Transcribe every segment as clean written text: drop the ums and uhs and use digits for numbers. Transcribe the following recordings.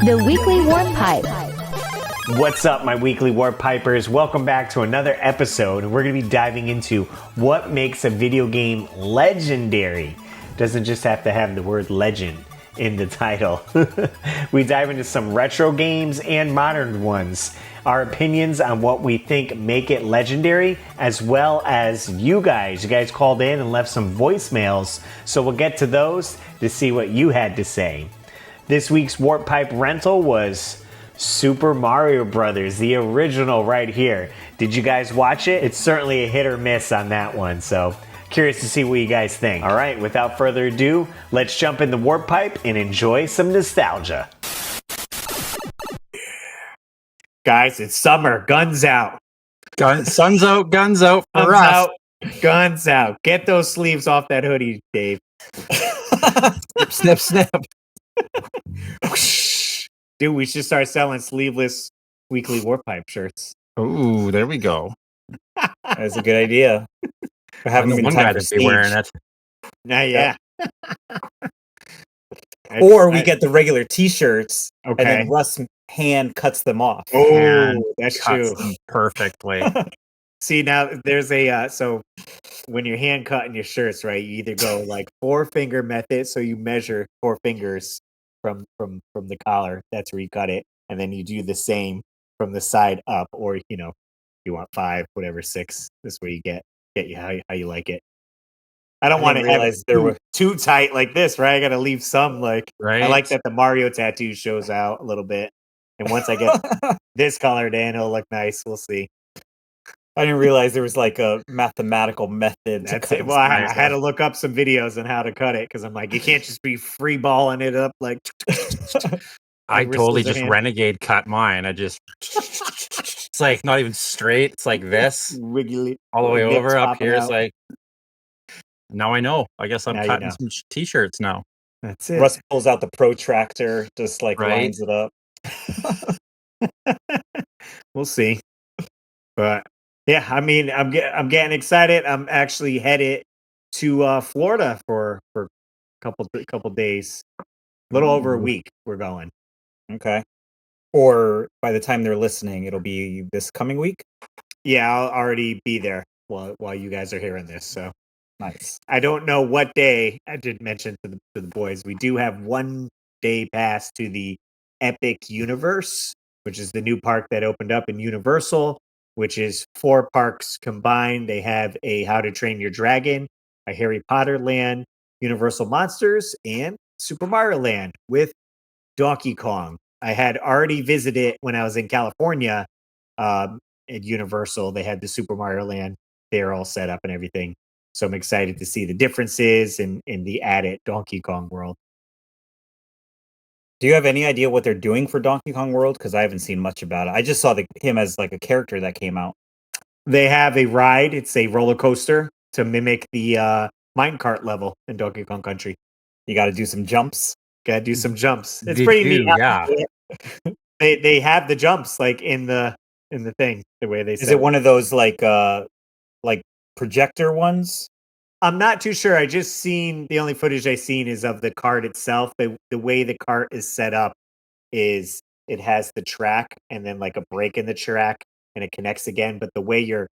The Weekly Warp Pipe. What's up, my weekly Warp Pipers? Welcome back to another episode. We're going to be diving into what makes a video game legendary. Doesn't just have to have the word legend in the title. We dive into some retro games and modern ones, our opinions on what we think make it legendary, as well as you guys. You guys called in and left some voicemails, so we'll get to those to see what you had to say. This week's Warp Pipe rental was Super Mario Brothers, the original right here. Did you guys watch it? It's certainly a hit or miss on that one, so curious to see what you guys think. All right, without further ado, let's jump in the Warp Pipe and enjoy some nostalgia. Guys, it's summer. Guns out. Sun's out, guns out for Guns us. out. Guns out. Get those sleeves off that hoodie, Dave. Snip, snip. Dude, we should start selling sleeveless weekly Warp Pipe shirts. Ooh, there we go. That's a good idea. I haven't been one time guy for to be wearing it. Nah, yeah. Or we get the regular T-shirts, okay. and then Russ' hand cuts them off. Oh, that's Cuts true. them perfectly. See, now there's a so when you're hand cutting your shirts, right? You either go like 4-finger method, so you measure 4 fingers from the collar. That's where you cut it, and then you do the same from the side up, or you want 5, whatever 6. This way you get you how you like it. I don't want to have it too tight like this, right? I got to leave some like. Right. I like that the Mario tattoo shows out a little bit, and once I get this colored in, it'll look nice. We'll see. I didn't realize there was like a mathematical method. That's it. Well, I had to look up some videos on how to cut it because I'm like, you can't just be free balling it up like. I totally just renegade cut mine. It's like not even straight. It's like this, wiggly all the way over. Up here is out. like. Now I know. I guess I'm Now cutting some T-shirts now. That's it. Russ pulls out the protractor, just like lines it up. We'll see, but yeah, I mean, I'm getting excited. I'm actually headed to Florida for a couple days, a little over a week. We're going. Okay. Or by the time they're listening, it'll be this coming week. Yeah, I'll already be there while you guys are hearing this. So nice. I don't know what day. I did mention to the boys, we do have 1 day pass to the Epic Universe, which is the new park that opened up in Universal, which is 4 parks combined. They have a How to Train Your Dragon, a Harry Potter Land, Universal Monsters, and Super Mario Land with Donkey Kong. I had already visited when I was in California at Universal. They had the Super Mario Land. They're all set up and everything. So I'm excited to see the differences in the added Donkey Kong world. Do you have any idea what they're doing for Donkey Kong World? Because I haven't seen much about it. I just saw him as like a character that came out. They have a ride. It's a roller coaster to mimic the minecart level in Donkey Kong Country. You got to do some jumps. Got to do some jumps. It's pretty neat. Yeah. They have the jumps like in the thing. The way they is it one of those like projector ones? I'm not too sure. I just seen the only footage I seen is of the cart itself. The way the cart is set up is it has the track and then like a break in the track and it connects again. But the way your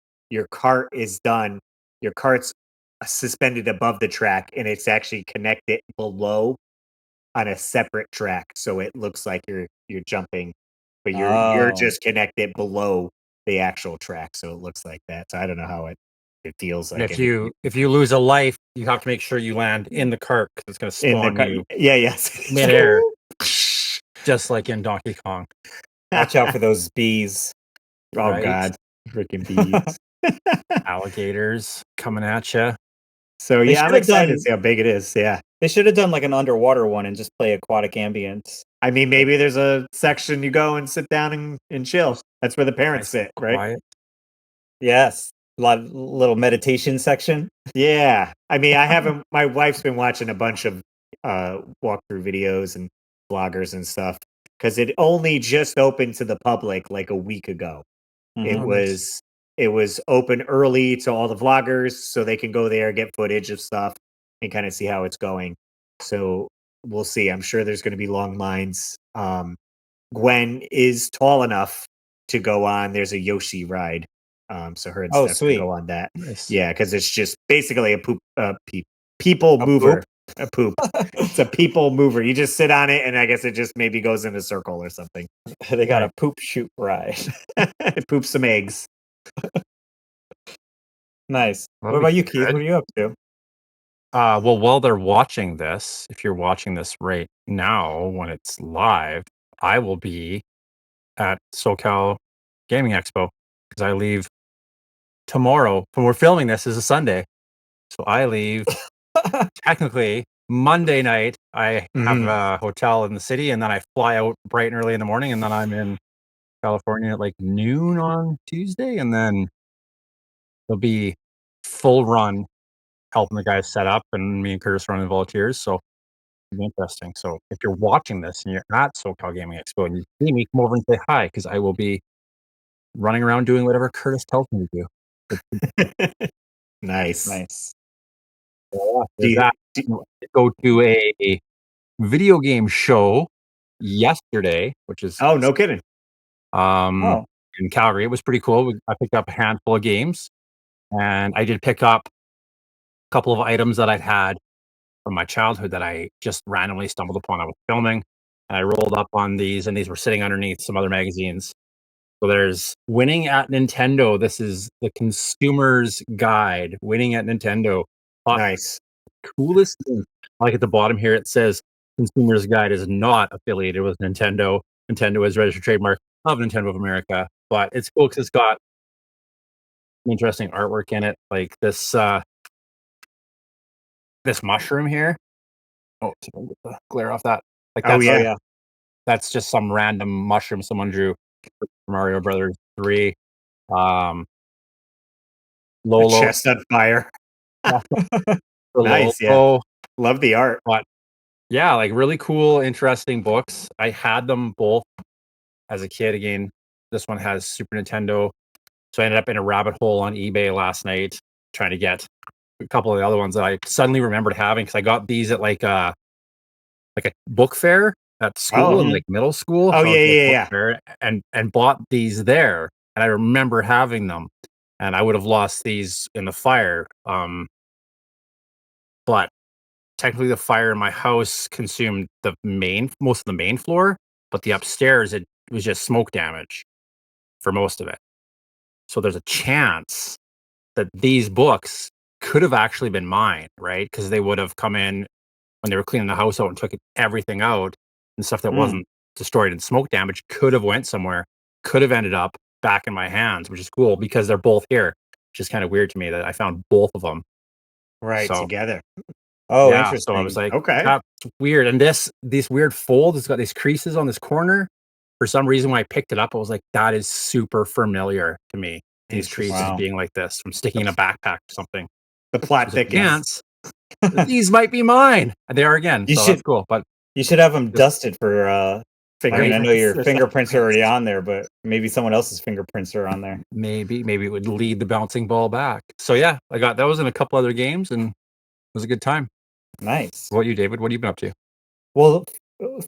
cart is done, your cart's suspended above the track and it's actually connected below on a separate track. So it looks like you're jumping, but you're just connected below the actual track. So it looks like that. So I don't know how it feels like. If you lose a life, you have to make sure you land in the cart because it's going to spawn you. Yeah, yes. Midair, just like in Donkey Kong. Watch out for those bees. Oh right? God, freaking bees! Alligators coming at you. So yeah, I'm excited to see how big it is. Yeah, they should have done like an underwater one and just play aquatic ambience. I mean, maybe there's a section you go and sit down and chill. That's where the parents sit, right? Quiet. Yes. Little meditation section. Yeah. I mean, I haven't, my wife's been watching a bunch of walkthrough videos and bloggers and stuff because it only just opened to the public like a week ago. Mm-hmm. It was open early to all the vloggers so they can go there, get footage of stuff and kind of see how it's going. So we'll see. I'm sure there's going to be long lines. Gwen is tall enough to go on. There's a Yoshi ride. So her and Oh, Steph can sweet. go on that. Nice. Yeah, because it's just basically a people A mover. poop? A poop. It's a people mover. You just sit on it, and I guess it just maybe goes in a circle or something. They got Right. a poop shoot ride. It poops some eggs. Nice. That'll What be about you, Keith? good. What are you up to? Well, while they're watching this, if you're watching this right now when it's live, I will be at SoCal Gaming Expo because I leave tomorrow. When we're filming this is a Sunday, so I leave technically Monday night. I have Mhm. a hotel in the city, and then I fly out bright and early in the morning, and then I'm in California at like noon on Tuesday, and then there'll be full run helping the guys set up, and me and Curtis running volunteers. So it'll be interesting. So if you're watching this and you're at SoCal Gaming Expo and you see me, come over and say hi because I will be running around doing whatever Curtis tells me to do. Nice. Nice. So, Do there's you, that. do, I go to a video game show yesterday, which is oh, no kidding. Oh, in Calgary. It was pretty cool. I picked up a handful of games, and I did pick up a couple of items that I'd had from my childhood that I just randomly stumbled upon. I was filming, and I rolled up on these, and these were sitting underneath some other magazines. So there's Winning at Nintendo. This is the consumer's guide. Winning at Nintendo. Nice. Coolest thing. Like at the bottom here, it says Consumer's Guide is not affiliated with Nintendo. Nintendo is registered trademark of Nintendo of America, but it's cool because it's got interesting artwork in it, like this mushroom here. Oh, see if I can get the glare off that. Like Oh, that's yeah. yeah. that's just some random mushroom someone drew for Mario Brothers 3. A Lolo, chest on fire. the Nice. Yeah. Lolo, Love the art. but yeah, like really cool, interesting books. I had them both as a kid. Again, this one has Super Nintendo. So I ended up in a rabbit hole on eBay last night trying to get a couple of the other ones that I suddenly remembered having because I got these at like a book fair at school in Oh, like middle school. oh So I yeah, was at a yeah, book yeah. fair and bought these there. And I remember having them. And I would have lost these in the fire. But technically the fire in my house consumed most of the main floor, but the upstairs it was just smoke damage for most of it. So there's a chance that these books could have actually been mine, right? Because they would have come in when they were cleaning the house out and took everything out, and stuff that Mm. wasn't destroyed in smoke damage could have went somewhere, could have ended up back in my hands, which is cool because they're both here, which is kind of weird to me that I found both of them. Right, So together. Oh, yeah, so I was interesting. like, Okay. that's weird. And this weird fold, it's got these creases on this corner. For some reason, when I picked it up, I was like, that is super familiar to me. These creases Interesting. Wow. being like this from sticking in The, a backpack or something. the plot There's a thickens. chance that these might be mine. And they are again, You so should that's cool. But you should have them just dusted for I mean, I know Fingerprints your or fingerprints are already fingerprints. on there, but maybe someone else's fingerprints are on there. Maybe it would lead the bouncing ball back. So yeah, I got those and a couple other games, and it was a good time. Nice. What about you, David? What have you been up to? Well,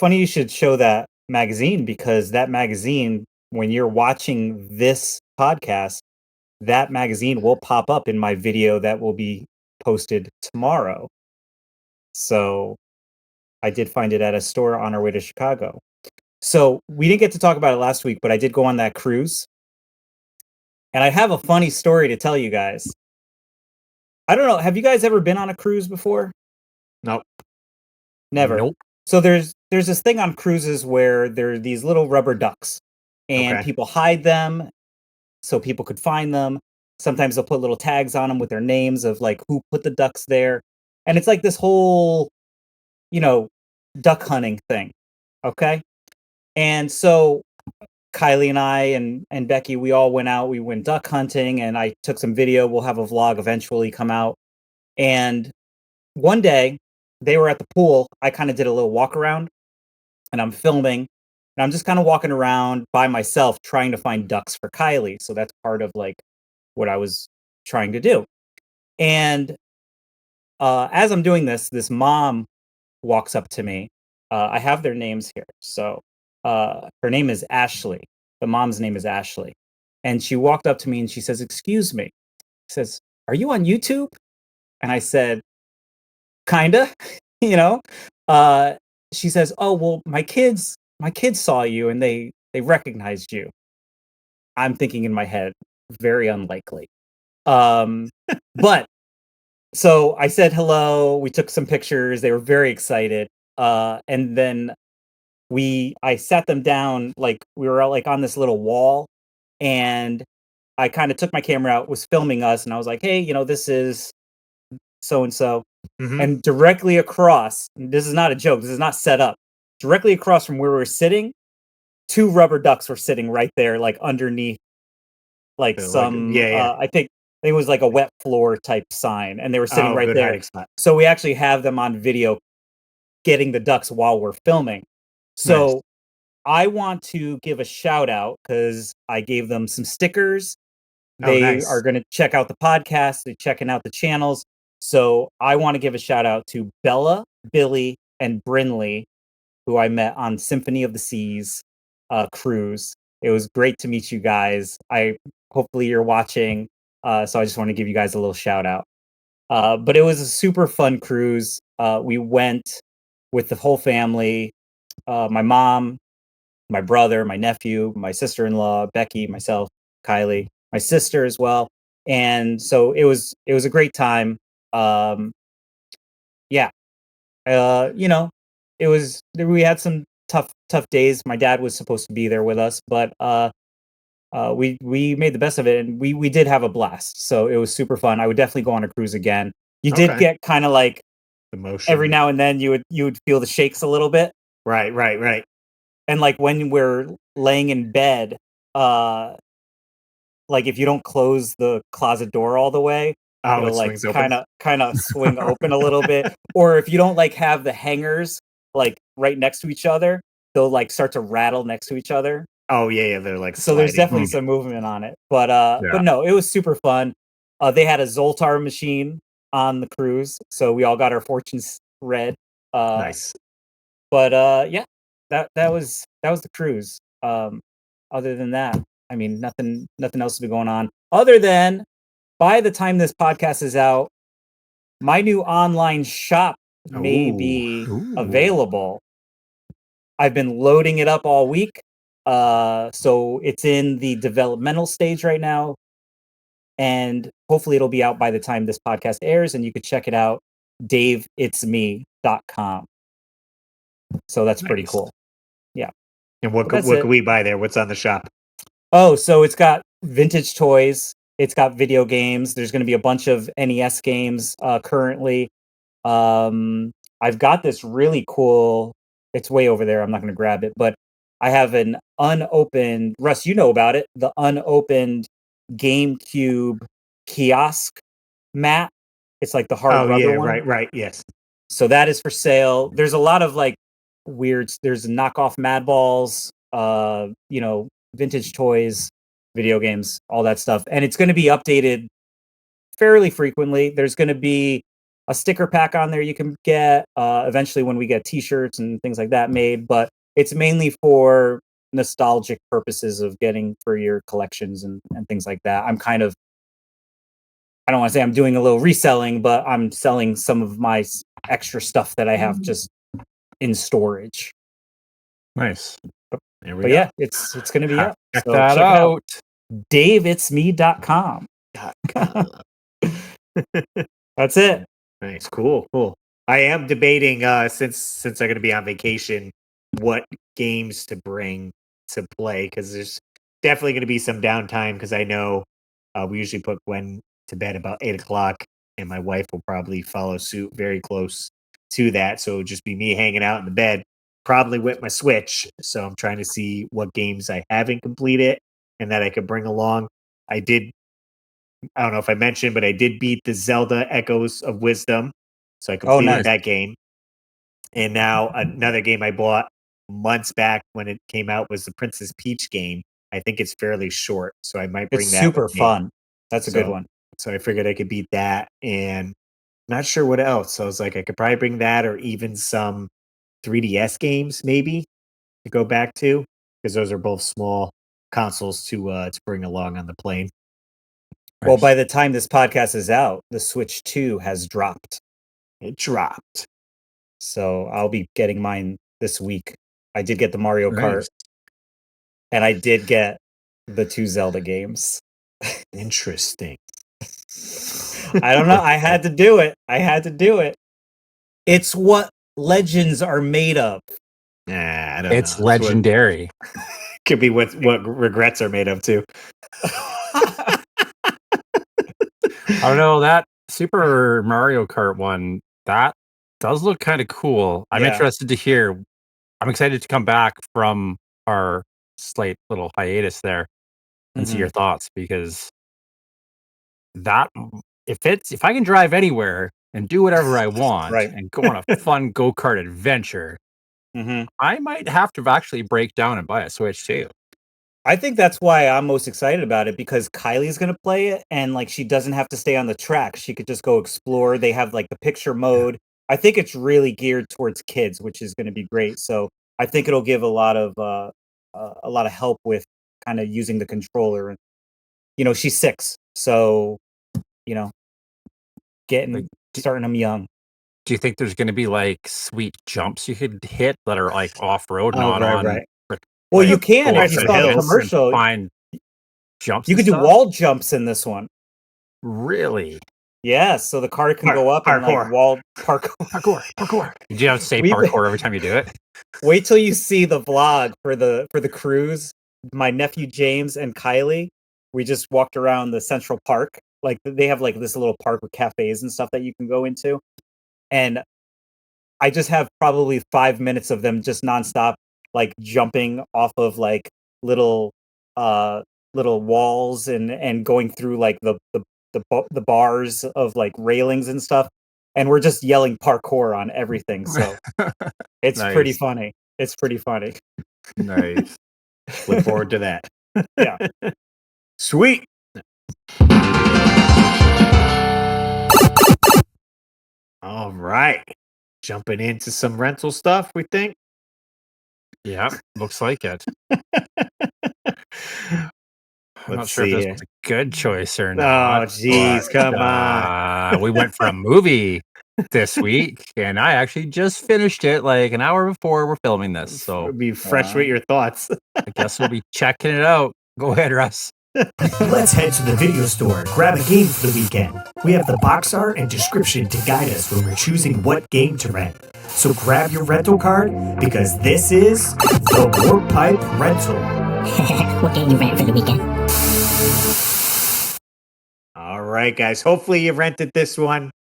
funny you should show that magazine because that magazine, when you're watching this podcast, that magazine will pop up in my video that will be posted tomorrow. So I did find it at a store on our way to Chicago. So we didn't get to talk about it last week, but I did go on that cruise. And I have a funny story to tell you guys. I don't know. Have you guys ever been on a cruise before? Nope. Never. Nope. So there's this thing on cruises where there are these little rubber ducks and Okay. people hide them so people could find them. Sometimes they'll put little tags on them with their names of like who put the ducks there. And it's like this whole, you know, duck hunting thing. Okay? And so Kylie and I and Becky, we all went out. We went duck hunting, and I took some video. We'll have a vlog eventually come out. And one day, they were at the pool. I kind of did a little walk around, and I'm filming, and I'm just kind of walking around by myself, trying to find ducks for Kylie. So that's part of like what I was trying to do. And as I'm doing this, this mom walks up to me. I have their names here, so her name is Ashley. The mom's name is Ashley. And she walked up to me and she says, "Excuse me." She says, "Are you on YouTube?" And I said, "Kinda," you know. Uh, she says, "Oh, well, my kids saw you and they recognized you." I'm thinking in my head, very unlikely. Um, but so I said hello. We took some pictures. They were very excited. And then I sat them down, like we were like on this little wall, and I kind of took my camera out, was filming us, and I was like, "Hey, this is so and so." Mhm. And directly across, this is not a joke, this is not set up. Directly across from where we were sitting, two rubber ducks were sitting right there, like underneath, like some, Yeah, yeah. I think it was like a wet floor type sign, and they were sitting Oh, right good there. hiding spot. So we actually have them on video getting the ducks while we're filming. Nice. So I want to give a shout out because I gave them some stickers. Oh, They are nice. going to check out the podcast. They're checking out the channels. So I want to give a shout out to Bella, Billy, and Brinley, who I met on Symphony of the Seas cruise. It was great to meet you guys. Hopefully you're watching. So I just want to give you guys a little shout out. But it was a super fun cruise. We went with the whole family. My mom, my brother, my nephew, my sister-in-law, Becky, myself, Kylie, my sister as well. And so it was a great time. Um, yeah, we had some tough days. My dad was supposed to be there with us, but we made the best of it, and we did have a blast. So it was super fun. I would definitely go on a cruise again. You did Okay. get kind of like every Emotion. now and then you would feel the shakes a little bit. Right. And like when we're laying in bed, uh like if you don't close the closet door all the way, Oh, it'll it like swings open. kind of swing open a little bit. Or if you don't like have the hangers like right next to each other, they'll like start to rattle next to each other. Oh, yeah, they're like So there's sliding. definitely some movement on it. But Yeah. no, it was super fun. They had a Zoltar machine on the cruise, so we all got our fortunes read. Uh Nice. but yeah, that was the cruise. Other than that, I mean, nothing else has been going on. Other than by the time this podcast is out, my new online shop may be Ooh. available. I've been loading it up all week. So it's in the developmental stage right now, and hopefully it'll be out by the time this podcast airs, and you could check it out, daveitsme.com. So that's pretty Nice. cool. Yeah. And what But could that's what it. could we buy there? What's on the shop? Oh, so it's got vintage toys. It's got video games. There's going to be a bunch of NES games currently. Um, I've got this really cool. It's way over there. I'm not going to grab it, but I have an unopened. Russ, you know about it? The unopened GameCube kiosk mat. It's like the hard Oh, rubber yeah, one. right, yes. So that is for sale. There's a lot of like weird. There's knockoff Mad Balls. Vintage toys, video games, all that stuff, and it's going to be updated fairly frequently. There's going to be a sticker pack on there you can get eventually when we get T-shirts and things like that made, but it's mainly for nostalgic purposes of getting for your collections and things like that. I don't want to say I'm doing a little reselling, but I'm selling some of my extra stuff that I have just in storage. Nice. There we But go. yeah, it's going to be up. Check So that check it out. out. daveitsme.com. That's it. Nice, cool. I am debating since I'm going to be on vacation, what games to bring to play, because there's definitely going to be some downtime. Because I know we usually put Gwen to bed about 8 o'clock, and my wife will probably follow suit very close to that. So it'll just be me hanging out in the bed, probably with my Switch. So I'm trying to see what games I haven't completed and that I could bring along. I don't know if I mentioned, but I did beat the Zelda Echoes of Wisdom. So I Oh, completed nice. that game. And now another game I bought months back when it came out was the Princess Peach game. I think it's fairly short, so I might bring It's that super with me. fun. That's a good So, one. so I figured I could beat that, and not sure what else. So I was like, I could probably bring that, or even some 3DS games, maybe. to go back to because those are both small consoles to bring along on the plane. Well, by the time this podcast is out, the Switch 2 has dropped. It dropped. So I'll be getting mine this week. I did get the Mario Kart, Nice. and I did get the 2 Zelda games. Interesting. I don't know. I had to do it. It's what legends are made of. Nah, I don't It's know. legendary. Could be what regrets are made of too. I don't know, that Super Mario Kart one, that does look kind of cool. I'm Yeah. interested to hear. I'm excited to come back from our slight little hiatus there and see your thoughts, because that if I can drive anywhere and do whatever I want Right. and go on a fun go-kart adventure, I might have to actually break down and buy a Switch too. I think that's why I'm most excited about it, because Kylie's gonna play it, and like she doesn't have to stay on the track. She could just go explore. They have like the picture mode. I think it's really geared towards kids, which is going to be great. So I think it'll give a lot of help with kind of using the controller. And she's 6, so starting them young. Do you think there's going to be like sweet jumps you could hit that are like off-road, not on? Right. Well, you can if you saw the commercial. Find jumps. You could do wall jumps in this one. Really? Yeah. So the car can go up and like wall parkour. Did you have to say parkour every time you do it? Wait till you see the vlog for the cruise. My nephew James and Kylie, we just walked around the Central Park. Like they have like this little park with cafes and stuff that you can go into, and I just have probably 5 minutes of them just nonstop, like jumping off of like little walls and going through like the bars of like railings and stuff, and we're just yelling parkour on everything. So it's pretty funny. It's pretty funny. Nice. Look forward to that. Yeah. Sweet. All right. Jumping into some rental stuff, we think. Yeah, looks like it. I'm not sure if this was a good choice or not. Oh, jeez, come on. We went for a movie this week, and I actually just finished it like an hour before we're filming this. So be fresh with your thoughts. I guess we'll be checking it out. Go ahead, Russ. Let's head to the video store and grab a game for the weekend. We have the box art and description to guide us when we're choosing what game to rent. So grab your rental card, because this is the Warp Pipe Rental. What game you rent for the weekend? All right, guys. Hopefully you rented this one.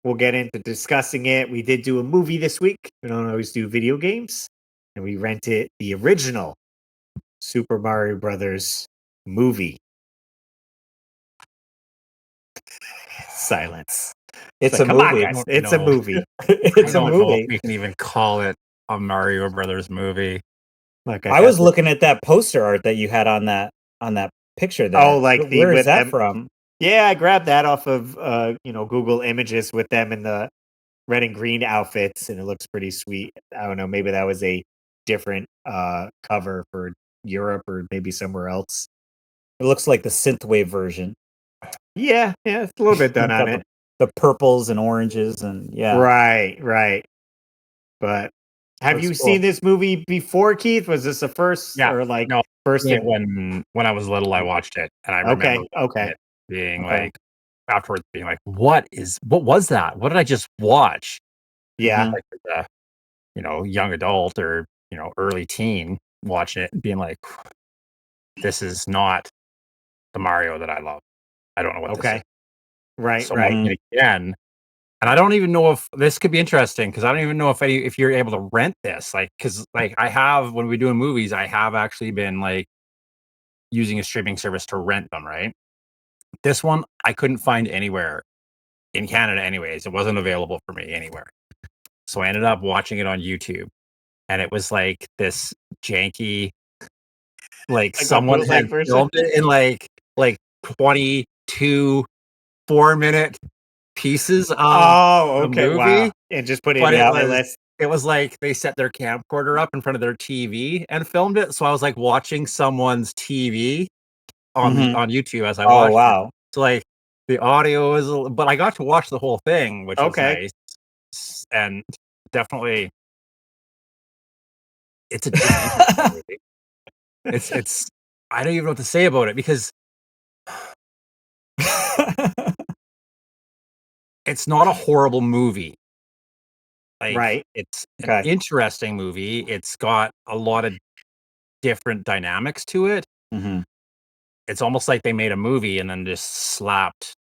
We'll get into discussing it. We did do a movie this week. We don't always do video games. And we rented the original Super Mario Brothers movie. Silence. It's a movie. Guys. It's a movie. It's a movie. We can even call it a Mario Brothers movie. I was looking at that poster art that you had on that picture there. Oh, like where is that from? Yeah, I grabbed that off of Google Images with them in the red and green outfits, and it looks pretty sweet. I don't know, maybe that was a different cover for Europe or maybe somewhere else. It looks like the synthwave version. Yeah, it's a little bit done on it. The purples and oranges and Right. But have you seen this movie before, Keith? Was this the first or like first? When I was little, I watched it, and I remember it being like afterwards being like, what was that? What did I just watch? Yeah, like as a young adult or early teen watching it and being like, this is not the Mario that I love. I don't know what this is. Right. So watching it again, and I don't even know if this could be interesting, because I don't even know if you're able to rent this, because I have, when we're doing movies, I have actually been like using a streaming service to rent them, right? This one I couldn't find anywhere in Canada anyways. It wasn't available for me anywhere. So I ended up watching it on YouTube, and it was like this janky, like someone had filmed it in like 22 4-minute pieces of the movie, wow. And just put it in the list. it was like they set their camcorder up in front of their TV and filmed it. So I was like watching someone's TV on on YouTube as I Oh watched it. wow. So like the audio is, but I got to watch the whole thing, which was Okay. nice, and definitely it's an interesting movie. It's I don't even know what to say about it because it's not a horrible movie. Like Right. it's an Okay. interesting movie. It's got a lot of different dynamics to it. Mhm. It's almost like they made a movie and then just slapped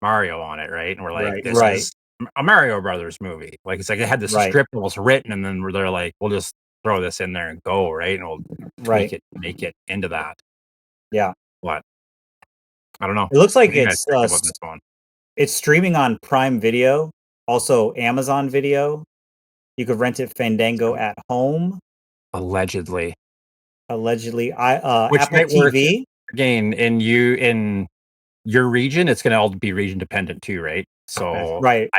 Mario on it, right? And we're like, Right. this Right. is a Mario Brothers movie. Like it's like they had this Right. script almost written, and then they're like, we'll just throw this in there and go, right? And we'll Right. tweak it, make it into that. Yeah. But I don't know. It looks What like do you guys think about this one? it's streaming on Prime Video, also Amazon Video. You could rent it Fandango at home, Allegedly, allegedly. which Apple might work TV. again in your region. It's going to all be region dependent too, right? So Right.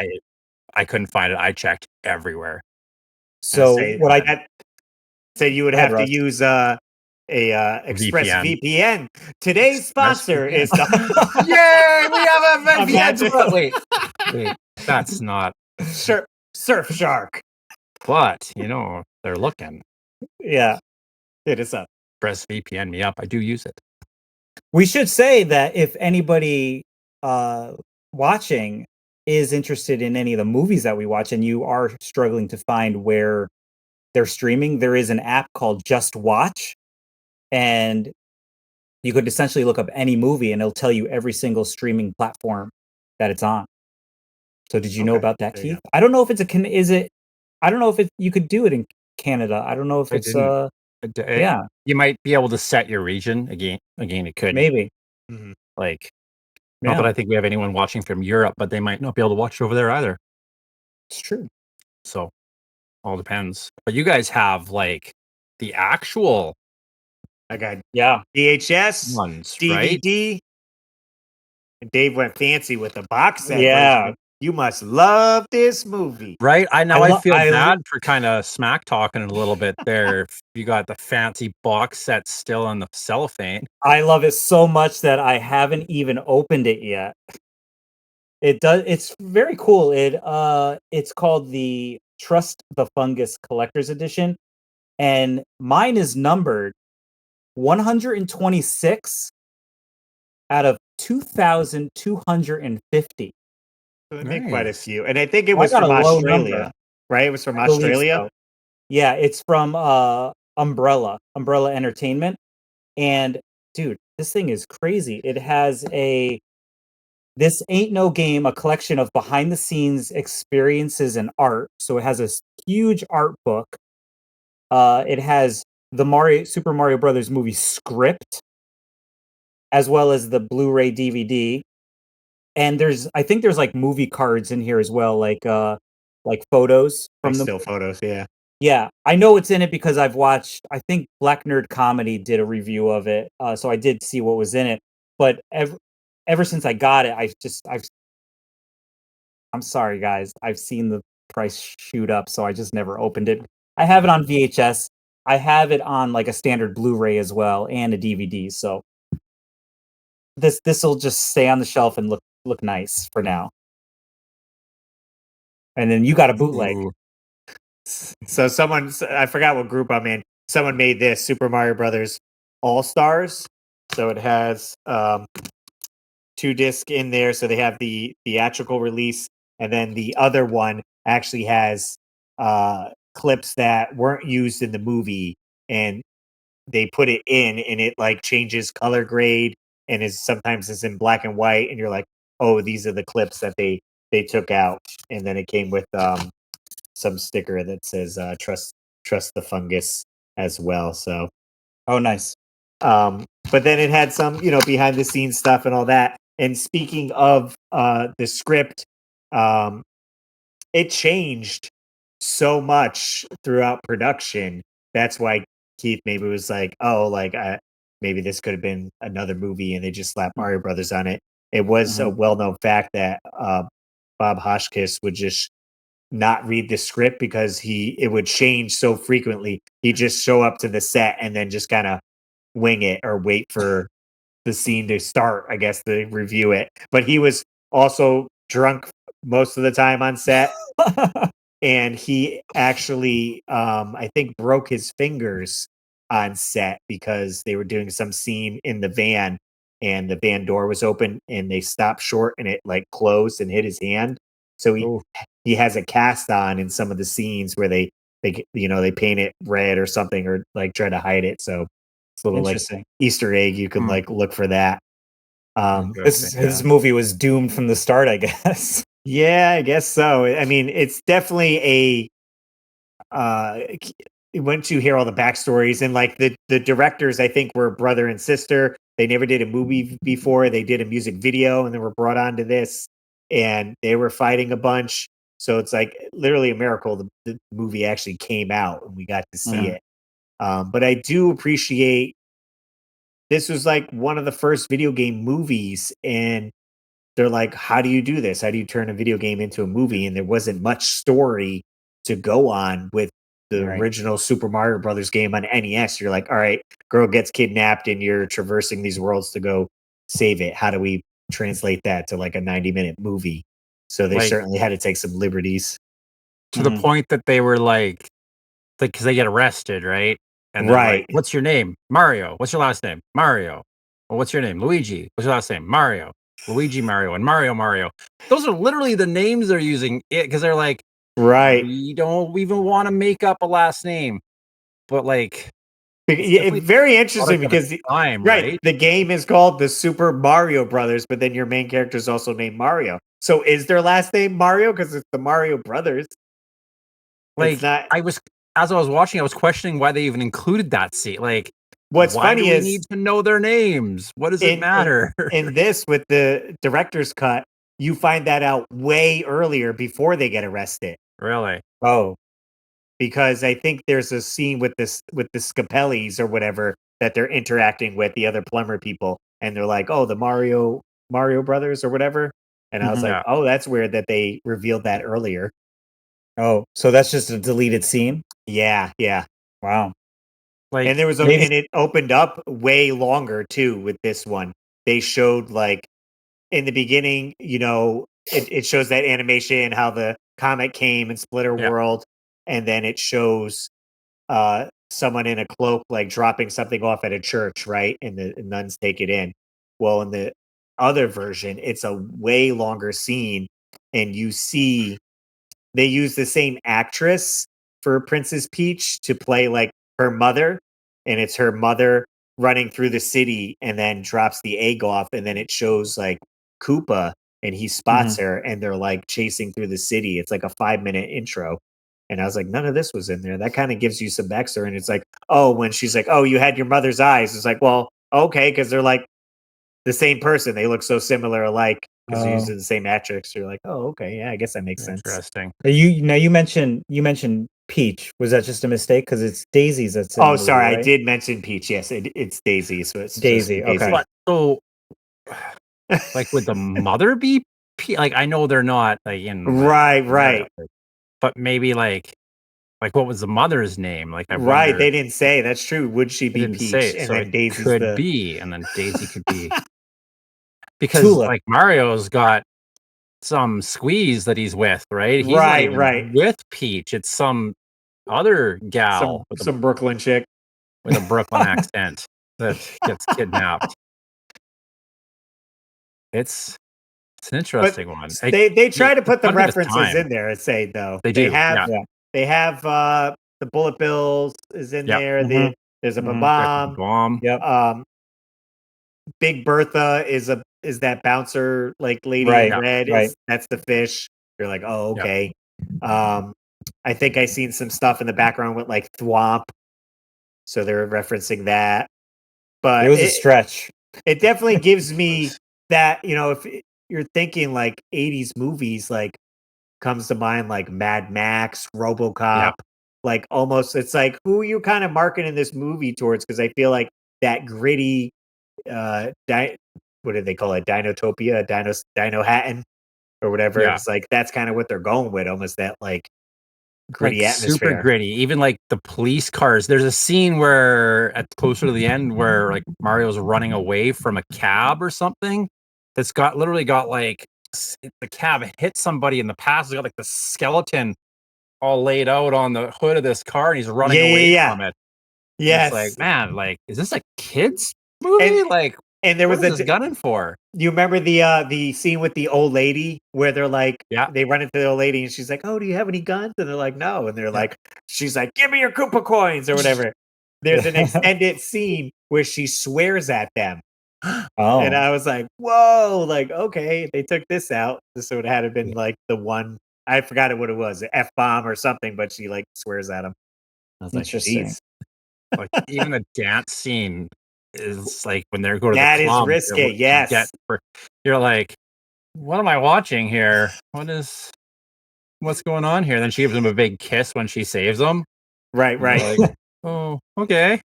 I couldn't find it. I checked everywhere. So Say what I that say you would Go ahead, have to Russ. use a Express VPN. Today's sponsor is the Yay! We have a VPN. Imagine. Wait, that's not. Surfshark. But you know they're looking. yeah. Hit us up. Press VPN me up. I do use it. We should say that if anybody watching is interested in any of the movies that we watch and you are struggling to find where they're streaming, there is an app called Just Watch, and you could essentially look up any movie and it'll tell you every single streaming platform that it's on. So did you know Okay, about that, there you Keith? I don't know if it's I don't know if you could do it in Canada. I don't know if I it's didn't. yeah, You might be able to set your region again. It could maybe. like not Yeah, that I think we have anyone watching from Europe, but they might not be able to watch over there either. it's true. So all depends. But you guys have like the actual I got Yeah. VHS, ones, right? DVD. And Dave went fancy with the box set Yeah. version. You must love this movie. Right. I lo- feel I lo- bad for kind of smack talking it a little bit there. If you got the fancy box set still in the cellophane. I love it so much that I haven't even opened it yet. It's very cool. It's called the Trust the Fungus Collector's Edition, and mine is numbered 126 out of 2,250. So they make quite a Nice. few. And I think it I was got from a low Australia. number. Right? It was from I believe Australia. so. Yeah, it's from Umbrella Entertainment. And dude, this thing is crazy. It has This Ain't No Game, a collection of behind the scenes experiences and art. So it has a huge art book. It has the Super Mario Brothers movie script, as well as the Blu-ray DVD. And I think there's like movie cards in here as well, like photos from Like the still photos, yeah. Yeah, I know it's in it because I've watched. I think Black Nerd Comedy did a review of it, so I did see what was in it. But ever since I got it, I'm sorry, guys. I've seen the price shoot up, so I just never opened it. I have it on VHS. I have it on like a standard Blu-ray as well and a DVD. So this will just stay on the shelf and look nice for now. And then you got a bootleg. Ooh. So I forgot what group I'm in. Someone made this Super Mario Brothers All Stars. So it has 2 discs in there. So they have the theatrical release, and then the other one actually has clips that weren't used in the movie, and they put it in, and it like changes color grade, and is sometimes it's in black and white, and you're like, oh, these are the clips that they took out, and then it came with some sticker that says trust the fungus as well. So Oh, nice. but then it had some behind the scenes stuff and all that. And speaking of the script, it changed so much throughout production. That's why Keith maybe was like, oh, like maybe this could have been another movie, and they just slapped Mario Brothers on it. It was a well-known fact that Bob Hoskins would just not read the script because it would change so frequently. He'd just show up to the set and then just kind of wing it or wait for the scene to start, I guess, to review it. But he was also drunk most of the time on set. And he actually, I think, broke his fingers on set because they were doing some scene in the van and the van door was open and they stopped short and it like closed and hit his hand. So he has a cast on in some of the scenes where they paint it red or something or like try to hide it. So it's a little like Easter egg. You can like look for that. His movie was doomed from the start, I guess. Yeah, I guess so. I mean, it's definitely once you hear all the backstories and like the directors, I think were brother and sister. They never did a movie before. They did a music video and they were brought on to this and they were fighting a bunch. So it's like literally a miracle the movie actually came out and we got to see it. But I do appreciate this was like one of the first video game movies and they're like, how do you do this? How do you turn a video game into a movie? And there wasn't much story to go on with the original Super Mario Brothers game on NES. You're like, all right, girl gets kidnapped and you're traversing these worlds to go save it. How do we translate that to like a 90-minute movie? So they certainly had to take some liberties. To the point that they were like, because they get arrested, right? And they're like, what's your name? Mario. What's your last name? Mario. Well, what's your name? Luigi. What's your last name? Mario. Luigi Mario and Mario. Those are literally the names they're using because they're like, we don't even want to make up a last name. But like, it's very interesting because the game is called the Super Mario Brothers, but then your main character is also named Mario. So is their last name Mario because it's the Mario Brothers? Like, as I was watching, I was questioning why they even included that scene. Like, what's funny is we need to know their names. What does it matter? In this, with the director's cut, you find that out way earlier before they get arrested. Really? Oh, because I think there's a scene with the Scapellis or whatever that they're interacting with the other plumber people, and they're like, "Oh, the Mario Brothers or whatever." And I was like, "Oh, that's weird that they revealed that earlier." Oh, so that's just a deleted scene? Yeah. Wow. Like, and there was and it opened up way longer too with this one. They showed like in the beginning, it shows that animation, how the comet came and split our world, and then it shows someone in a cloak like dropping something off at a church, right? And the nuns take it in. Well, in the other version, it's a way longer scene, and you see they use the same actress for Princess Peach to play like her mother, and it's her mother running through the city and then drops the egg off, and then it shows like Koopa and he spots her and they're like chasing through the city. It's like a 5-minute intro. And I was like, none of this was in there. That kind of gives you some backstory. And it's like, oh, when she's like, oh, you had your mother's eyes. It's like, well, okay, because they're like the same person. They look so similar alike because they're using the same actress. You're like, oh, okay, yeah, I guess that makes sense. Interesting. You mentioned Peach. Was that just a mistake? Because it's Daisy's that's in the movie, sorry, right? I did mention Peach. Yes, it's Daisy. So it's Daisy. Okay. But, so, like, would the mother be like? I know they're not like in right. But maybe like what was the mother's name? Like, I right, wonder, they didn't say. That's true. Would she be Peach? And so then Daisy could be, and then Daisy could be because like Mario's got some squeeze that he's with, right? He's not even with Peach. It's some other gal, some Brooklyn chick with a Brooklyn accent that gets kidnapped. It's an interesting one. They try to put the references in there. Say though they have the bullet bills is in there. There's a bomb. Yep. Big Bertha is that bouncer like lady in red. That's the fish. You're like, oh, okay. Yep. I think I seen some stuff in the background with like Thwomp, so they're referencing that. But it was a stretch. It definitely gives me that, if you're thinking like 80s movies, like comes to mind like Mad Max, RoboCop, like almost it's like who you kind of marketing this movie towards? Because I feel like that gritty, what do they call it? Dinotopia, Dino Hatton. or whatever. Yeah. It's like that's kind of what they're going with, almost that like Like gritty super atmosphere. gritty. Even like the police cars. There's a scene where at closer to the end where like Mario's running away from a cab or something that's literally got like the cab hit somebody in the past. It's got like the skeleton all laid out on the hood of this car and he's running away from it. And it's like, Yes. man, like, is this a kid's movie? And Like, and there what was is this gunning for? you remember the scene with the old lady where they're like, Yeah. they run into the old lady and she's like, "Oh, do you have any guns?" And they're like, "No." And they're Yeah. like, she's like, "Give me your Koopa coins," or whatever. There's an extended scene where she swears at them. And Oh, I was like, "Whoa!" Like, okay, they took this out. This would have been like the one. I forgot what it was, an F-bomb or something. But she like swears at him. I was like, interesting. "Geez, Like, even the dance scene is like when they go to the that is club. risky." Yes, You're like, what am I watching here? What's going on here? Then she gives him a big kiss when she saves him. right, And you're right. like, oh, okay.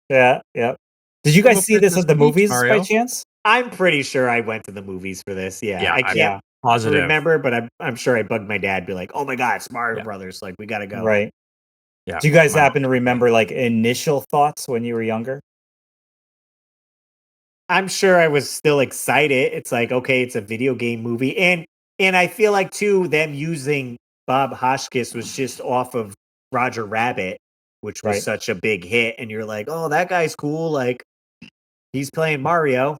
Yeah, yeah. Did you We'll guys go see finish this this at the beach, movies by Mario. chance? I'm pretty sure I went to the movies for this. Yeah, Yeah, I I'm can't positive. remember, but I'm sure I bugged my dad. Be like, "Oh my god, it's Mario Yeah. Brothers! Like, we gotta go." Right. Yeah. Do you guys My mom happen to took me. remember like initial thoughts when you were younger? I'm sure I was still excited. It's like, okay, it's a video game movie, and I feel like too them using Bob Hoskins was just off of Roger Rabbit, which was Right. such a big hit, and you're like, "Oh, that guy's cool! Like, he's playing Mario."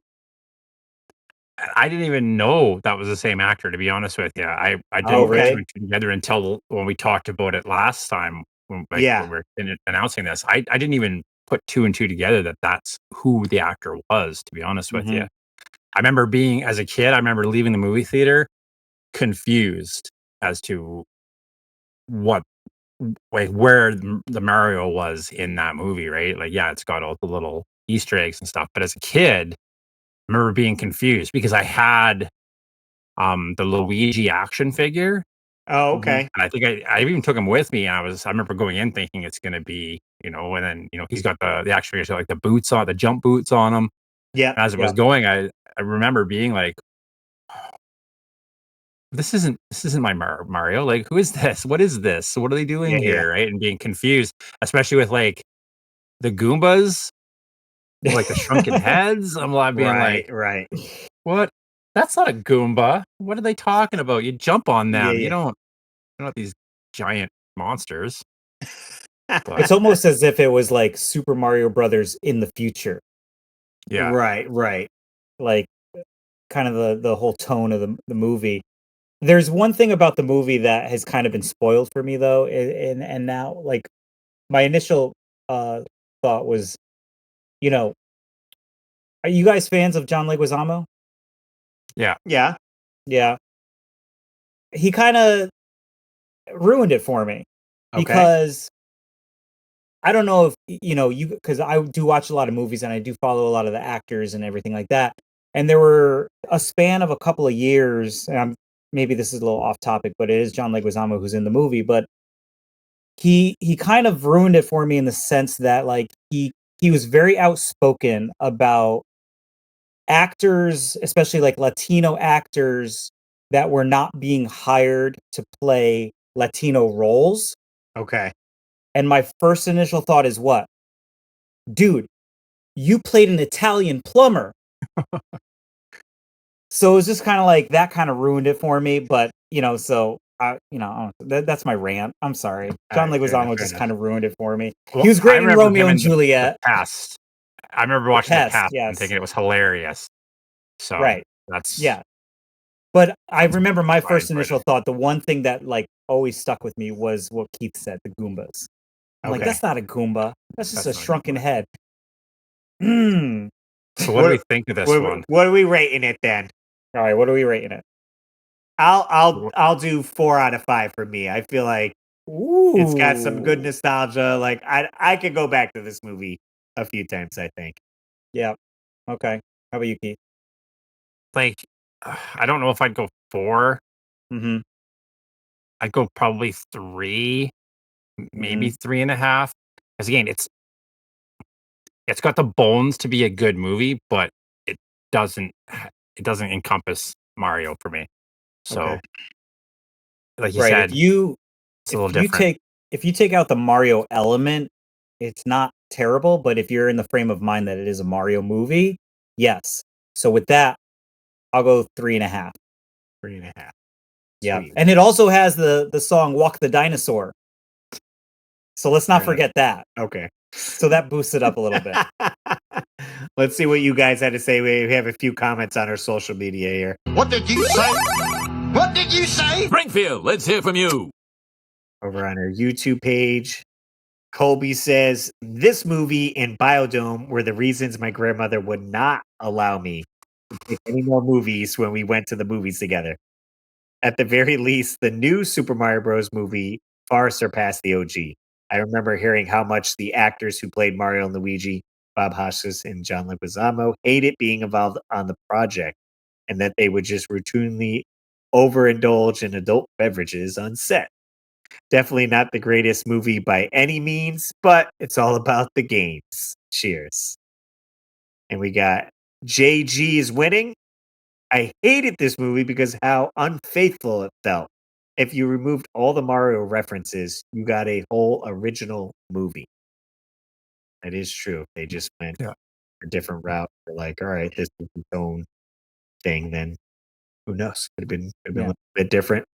I didn't even know that was the same actor, to be honest with you. I Oh, didn't put two Okay, really? and two together until when we talked about it last time when yeah, we were announcing this. I didn't even put two and two together that that's who the actor was, to be honest with you. Hmm. I remember being as a kid, I remember leaving the movie theater confused as to what like where the Mario was in that movie, right? Like, yeah, it's got all the little Easter eggs and stuff. But as a kid, I remember being confused because I had the Luigi action figure. oh, Hmm. okay, And I think I even took him with me. And I remember going in thinking it's gonna be, and then he's got the action figures, like the boots on the jump boots on him. yep, And as it was Yeah. going, I remember being like, this isn't my Mario. Like, who is this? What is this? What are they doing yeah, yeah, here? Right. And being confused, especially with like the Goombas, like the shrunken heads. I'm like being right, like, right, what? That's not a Goomba. What are they talking about? You jump on yeah, them. yeah. You're not these giant monsters. But It's almost as if it was like Super Mario Brothers in the future. yeah, Right, right. Like kind of the whole tone of the movie. There's one thing about the movie that has kind of been spoiled for me though, and now like my initial uh thought was, you know, are you guys fans of John Leguizamo? yeah. Yeah, Yeah. He kind of ruined it for me okay, because I don't know if you because I do watch a lot of movies and I do follow a lot of the actors and everything like that. And there were a span of a couple of years, and maybe this is a little off topic, but it is John Leguizamo who's in the movie. But he kind of ruined it for me in the sense that like he was very outspoken about actors, especially like Latino actors that were not being hired to play Latino roles. okay. And my first initial thought is what? Dude, you played an Italian plumber. So it was just kind of like that kind of ruined it for me. But, so that's my rant. I'm sorry. All John right, fair enough, Leguizamo fair just enough. kind of ruined it for me. He Well, was I great in remember Romeo him and in the Juliet. past. I remember The watching the pest, past and yes. thinking it was hilarious. So Right. that's Yeah. But I that's remember my why I first enjoyed initial it. thought, the one thing that like always stuck with me was what Keith said, the Goombas. I'm like, Okay. that's not a Goomba. That's just a That's not shrunken good. head. Mm. So what do we What think of this what one? what are we rating it then? All right, what are we rating it? I'll do 4 out of 5 for me. I feel like it's got some good Ooh. nostalgia. Like I could go back to this movie a few times, I think. Yeah. Okay. How about you, Keith? Like, I don't know if I'd go 4. Mhm. I'd go probably 3, maybe Mhm. 3.5. Because again, it's got the bones to be a good movie, but it doesn't it doesn't encompass Mario for me. So, Okay. like you Right. said, it's a little different. If you take out the Mario element, it's not terrible, but if you're in the frame of mind that it is a Mario movie, yes. So with that, I'll go 3.5. 3.5. Yeah. Sweet. And it also has the song Walk the Dinosaur. So let's not Fair enough. forget that. Okay. So that boosts it up a little bit. Let's see what you guys had to say. We have a few comments on our social media here. What did you say? What did you say? Springfield, let's hear from you. Over on our YouTube page, Colby says, this movie and Biodome were the reasons my grandmother would not allow me to pick any more movies when we went to the movies together. At the very least, the new Super Mario Bros. Movie far surpassed the OG. I remember hearing how much the actors who played Mario and Luigi, Bob Hoskins and John Leguizamo, hated being involved on the project, and that they would just routinely overindulge in adult beverages on set. Definitely not the greatest movie by any means, but it's all about the games. Cheers. And we got JG is winning. I hated this movie because how unfaithful it felt. If you removed all the Mario references, you got a whole original movie. That is true. They just went a different route. They're like, all right, this is its own thing. Then who knows? Could have been a little bit different.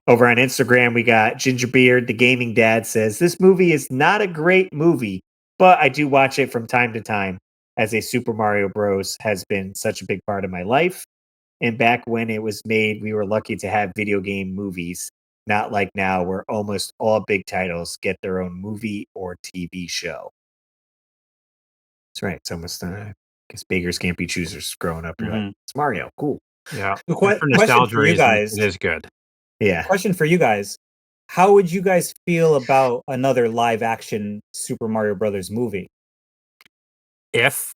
Over on Instagram, we got Gingerbeard, the gaming dad, says this movie is not a great movie, but I do watch it from time to time as a Super Mario Bros. Has been such a big part of my life. And back when it was made, we were lucky to have video game movies, not like now where almost all big titles get their own movie or TV show. That's right. It's almost, I guess beggars can't be choosers growing up. You're like, it's Mario. Cool. Yeah. The And for nostalgia for you reasons, guys. it is good. Yeah. Question for you guys. How would you guys feel about another live action Super Mario Brothers movie? If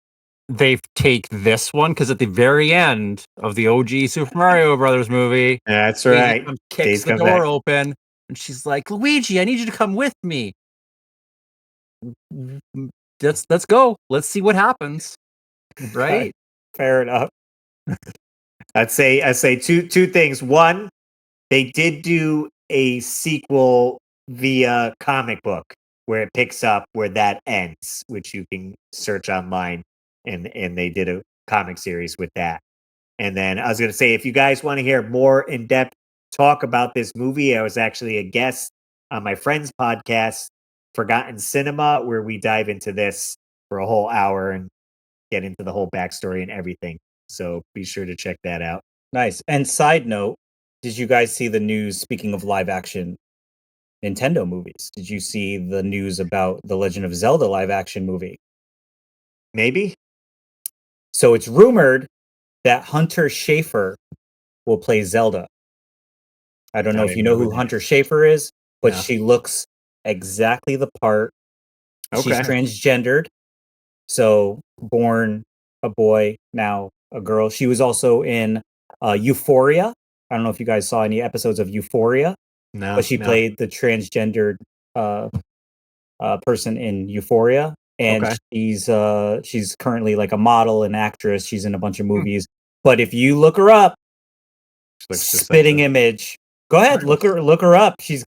they take this one, because at the very end of the OG Super Mario Brothers movie, That's Daisy right. kicks Daisy the comes door back. open, and she's like, "Luigi, I need you to come with me. Let's go. Let's see what happens." Right? Fair enough. I'd say two things. One, they did do a sequel via comic book where it picks up where that ends, which you can search online, and they did a comic series with that. And then I was going to say, if you guys want to hear more in depth talk about this movie, I was actually a guest on my friend's podcast, Forgotten Cinema, where we dive into this for a whole hour and get into the whole backstory and everything. So be sure to check that out. Nice. And side note, did you guys see the news, speaking of live action Nintendo movies? Did you see the news about the Legend of Zelda live action movie? Maybe? So it's rumored that Hunter Schafer will play Zelda. I don't know if you know who Hunter Schafer is, but No. she looks exactly the part. She's Okay. transgendered. So born a boy, now a girl. She was also in Euphoria. I don't know if you guys saw any episodes of Euphoria, No. but she played the transgendered person in Euphoria, and Okay. she's currently like a model and actress. She's in a bunch of movies. But if you look her up, spitting image. Go ahead, look her up. She's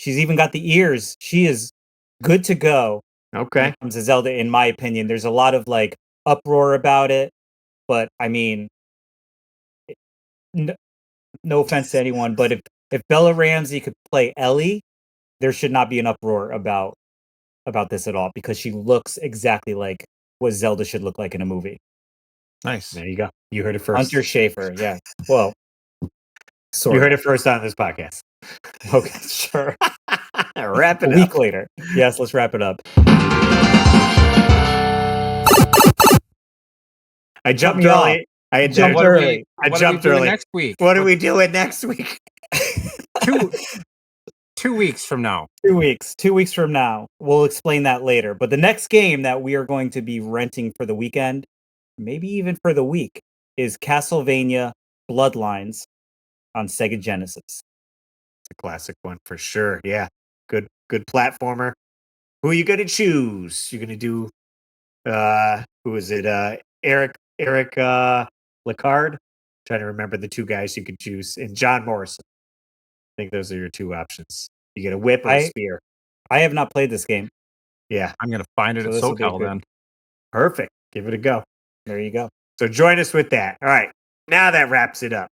even got the ears. She is good to go. When Okay. it comes to Zelda, in my opinion, there's a lot of like uproar about it, but I mean, no offense to anyone, but if Bella Ramsey could play Ellie, there should not be an uproar about this at all, because she looks exactly like what Zelda should look like in a movie. Nice. There you go. You heard it first. Hunter Schafer, yeah. Well, You heard it first on this podcast. Okay, sure. Wrap it a up. week later. Yes, let's wrap it up. I jumped early. I jumped early. I jumped early. Next week. What are we doing next week? 2 weeks from now. 2 weeks. 2 weeks from now. We'll explain that later. But the next game that we are going to be renting for the weekend, maybe even for the week, is Castlevania Bloodlines on Sega Genesis. It's a classic one for sure. Yeah. Good platformer. Who are you going to choose? You're going to do who is it? Eric Licard? Trying to remember the two guys you could choose. And John Morrison. I think those are your two options. You get a whip or a spear. I have not played this game. Yeah. I'm gonna find it So at this will be SoCal good. then. Perfect. Give it a go. There you go. So join us with that. All right. Now that wraps it up.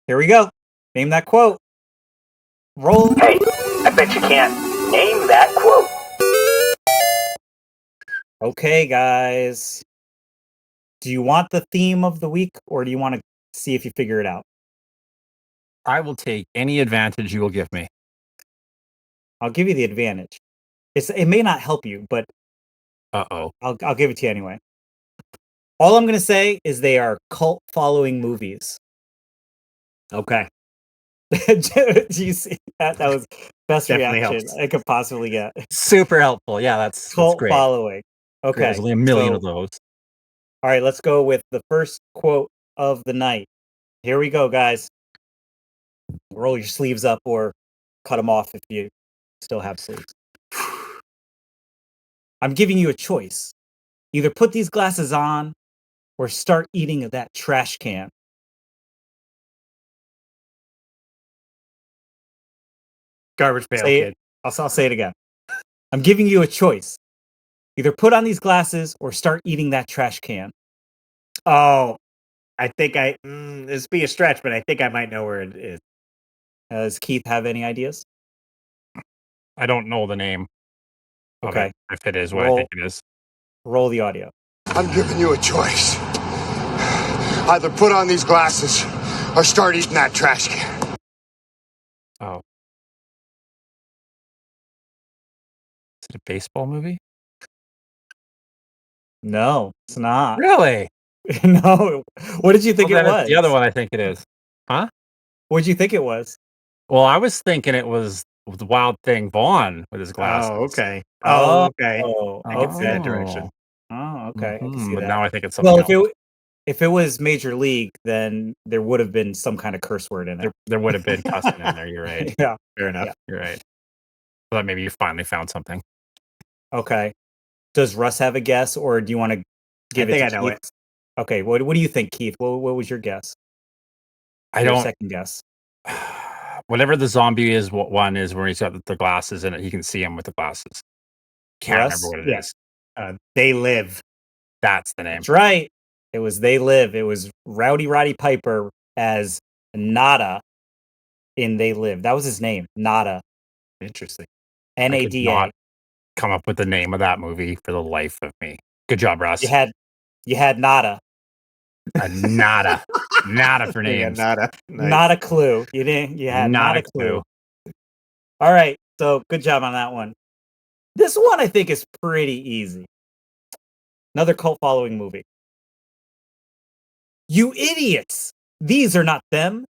Here we go. Name that quote. Roll. Hey, I bet you can't name that quote. Okay, guys. Do you want the theme of the week, or do you want to see if you figure it out? I will take any advantage you will give me. I'll give you the advantage. It may not help you, but Uh-oh. I'll give it to you anyway. All I'm gonna say is they are cult following movies. Okay. Do you see that? That was best Definitely reaction helps. I could possibly get. Super helpful. Yeah, that's Cult great. following. Great. Okay. There's only a million so- of those. All right, let's go with the first quote of the night. Here we go, guys. Roll your sleeves up or cut them off if you still have sleeves. I'm giving you a choice. Either put these glasses on or start eating that trash can. Garbage pail Say kid. it. I'll say it again. I'm giving you a choice. Either put on these glasses or start eating that trash can. Oh, I think this be a stretch, but I think I might know where it is. Does Keith have any ideas? I don't know the name. of Okay. it, if it is what I Roll. think it is. Roll the audio. I'm giving you a choice. Either put on these glasses or start eating that trash can. Oh. Is it a baseball movie? No, it's not. Really? No. What did you think Well, it then was? it's the other one I think it is. Huh? What did you think it was? Well, I was thinking it was the Wild Thing Vaughn with his glasses. Oh, okay. Oh, Okay. I can see that direction. Oh, okay. I can see But that. now I think it's something Well, else. if it was Major League, then there would have been some kind of curse word in it. There would have been cussing in there. You're right. Yeah. Fair enough. Yeah. You're right. But maybe you finally found something. Okay. Does Russ have a guess, or do you want to give I it think to I know Keith? it. Okay. What do you think, Keith? What was your guess? I Your don't. second guess. Whatever the zombie is, what one is where he's got the glasses in it, he can see him with the glasses. Can't Russ? remember what it is. They Live. That's the name. That's right. It was They Live. It was Rowdy Roddy Piper as Nada in They Live. That was his name. Nada. Interesting. Nada. I could not come up with the name of that movie for the life of me. Good job, Russ. You had Nada. Nada. Nada for Yeah, names. nada. Nice. Not a clue. You didn't. You had not a clue. All right. So good job on that one. This one I think is pretty easy. Another cult following movie. You idiots! These are not them.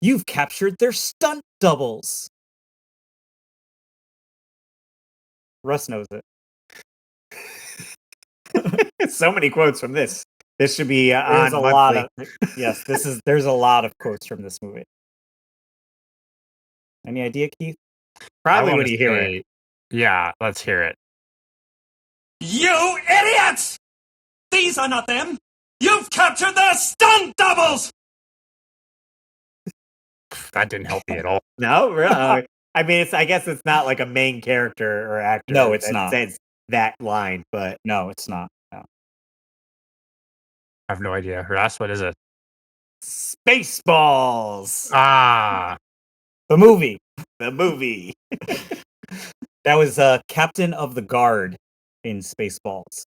You've captured their stunt doubles. Russ knows it. So many quotes from this. This should be There's on a monthly. lot of yes. There's a lot of quotes from this movie. Any idea, Keith? Probably when you hear it. Yeah, let's hear it. You idiots! These are not them! You've captured their stunt doubles! That didn't help me at all. No, really. I mean, I guess it's not like a main character or actor. No, it's that not. says that line, but No, it's not. No. I have no idea. Russ, what is it? Spaceballs, Ah, The movie. the movie. That was Captain of the Guard in Spaceballs.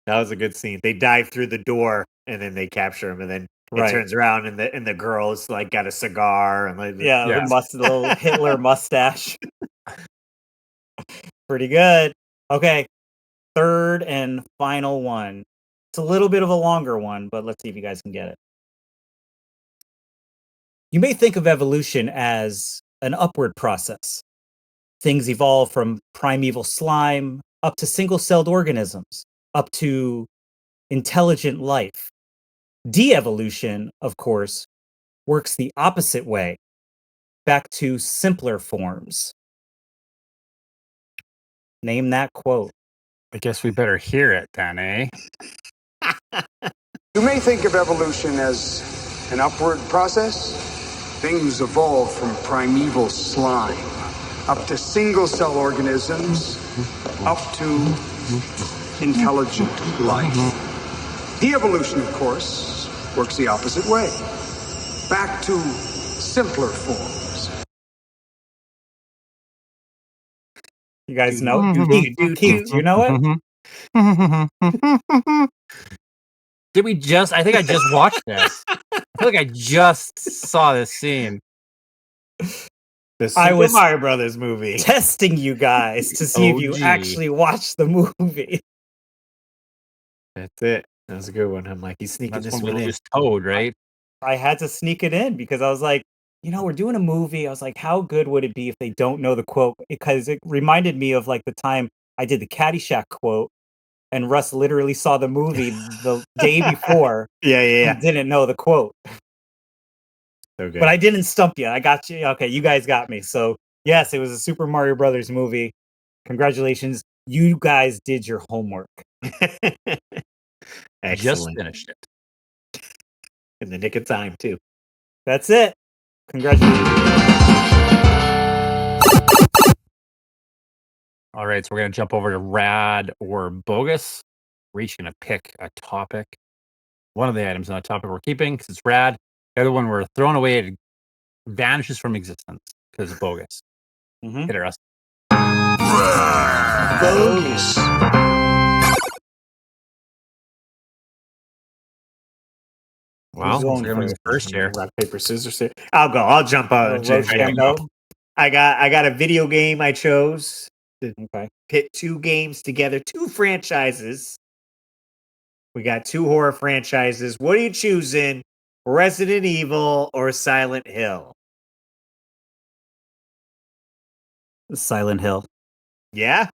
That was a good scene. They dive through the door and then they capture him, and then it Right. turns around and the girl's like got a cigar and like Yeah, Yeah. the little Hitler mustache. Pretty good. Okay, third and final one. It's a little bit of a longer one, but let's see if you guys can get it. You may think of evolution as an upward process. Things evolve from primeval slime up to single-celled organisms, up to intelligent life. De-evolution, of course, works the opposite way, back to simpler forms. Name that quote. I guess we better hear it then, eh? You may think of evolution as an upward process. Things evolve from primeval slime up to single-cell organisms, up to intelligent life. De-evolution, of course, works the opposite way. Back to simpler forms. You guys know? Mhm. Do you know it? Mhm. Did we just? I think I just watched this. I feel like I just saw this scene. The I Super was- Mario Brothers movie. Testing you guys to see if you OG. actually watched the movie. That's it. That was a good one. I'm like, he's sneaking That's this when one we in. lose Toad, right? I had to sneak it in because I was like, we're doing a movie. I was like, how good would it be if they don't know the quote? Because it reminded me of like the time I did the Caddyshack quote, and Russ literally saw the movie the day before Yeah. and didn't know the quote. So good. But I didn't stump you. I got you. Okay, you guys got me. So yes, it was a Super Mario Brothers movie. Congratulations. You guys did your homework. Just Excellent. finished it. In the nick of time, too. That's it. Congratulations. All right, so we're gonna jump over to Rad or Bogus. We're each gonna pick a topic. One of the items on the topic we're keeping because it's rad. The other one we're throwing away. It vanishes from existence because of Bogus. Mhm. Hit it, Russ. Bogus. Wow, Who's going everyone's first here. Rock, paper, scissors. I'll go. I'll jump on. Oh, Roach can't go? I got a video game I chose to Okay. pit two games together, two franchises. We got two horror franchises. What are you choosing? Resident Evil or Silent Hill? Silent Hill. Yeah?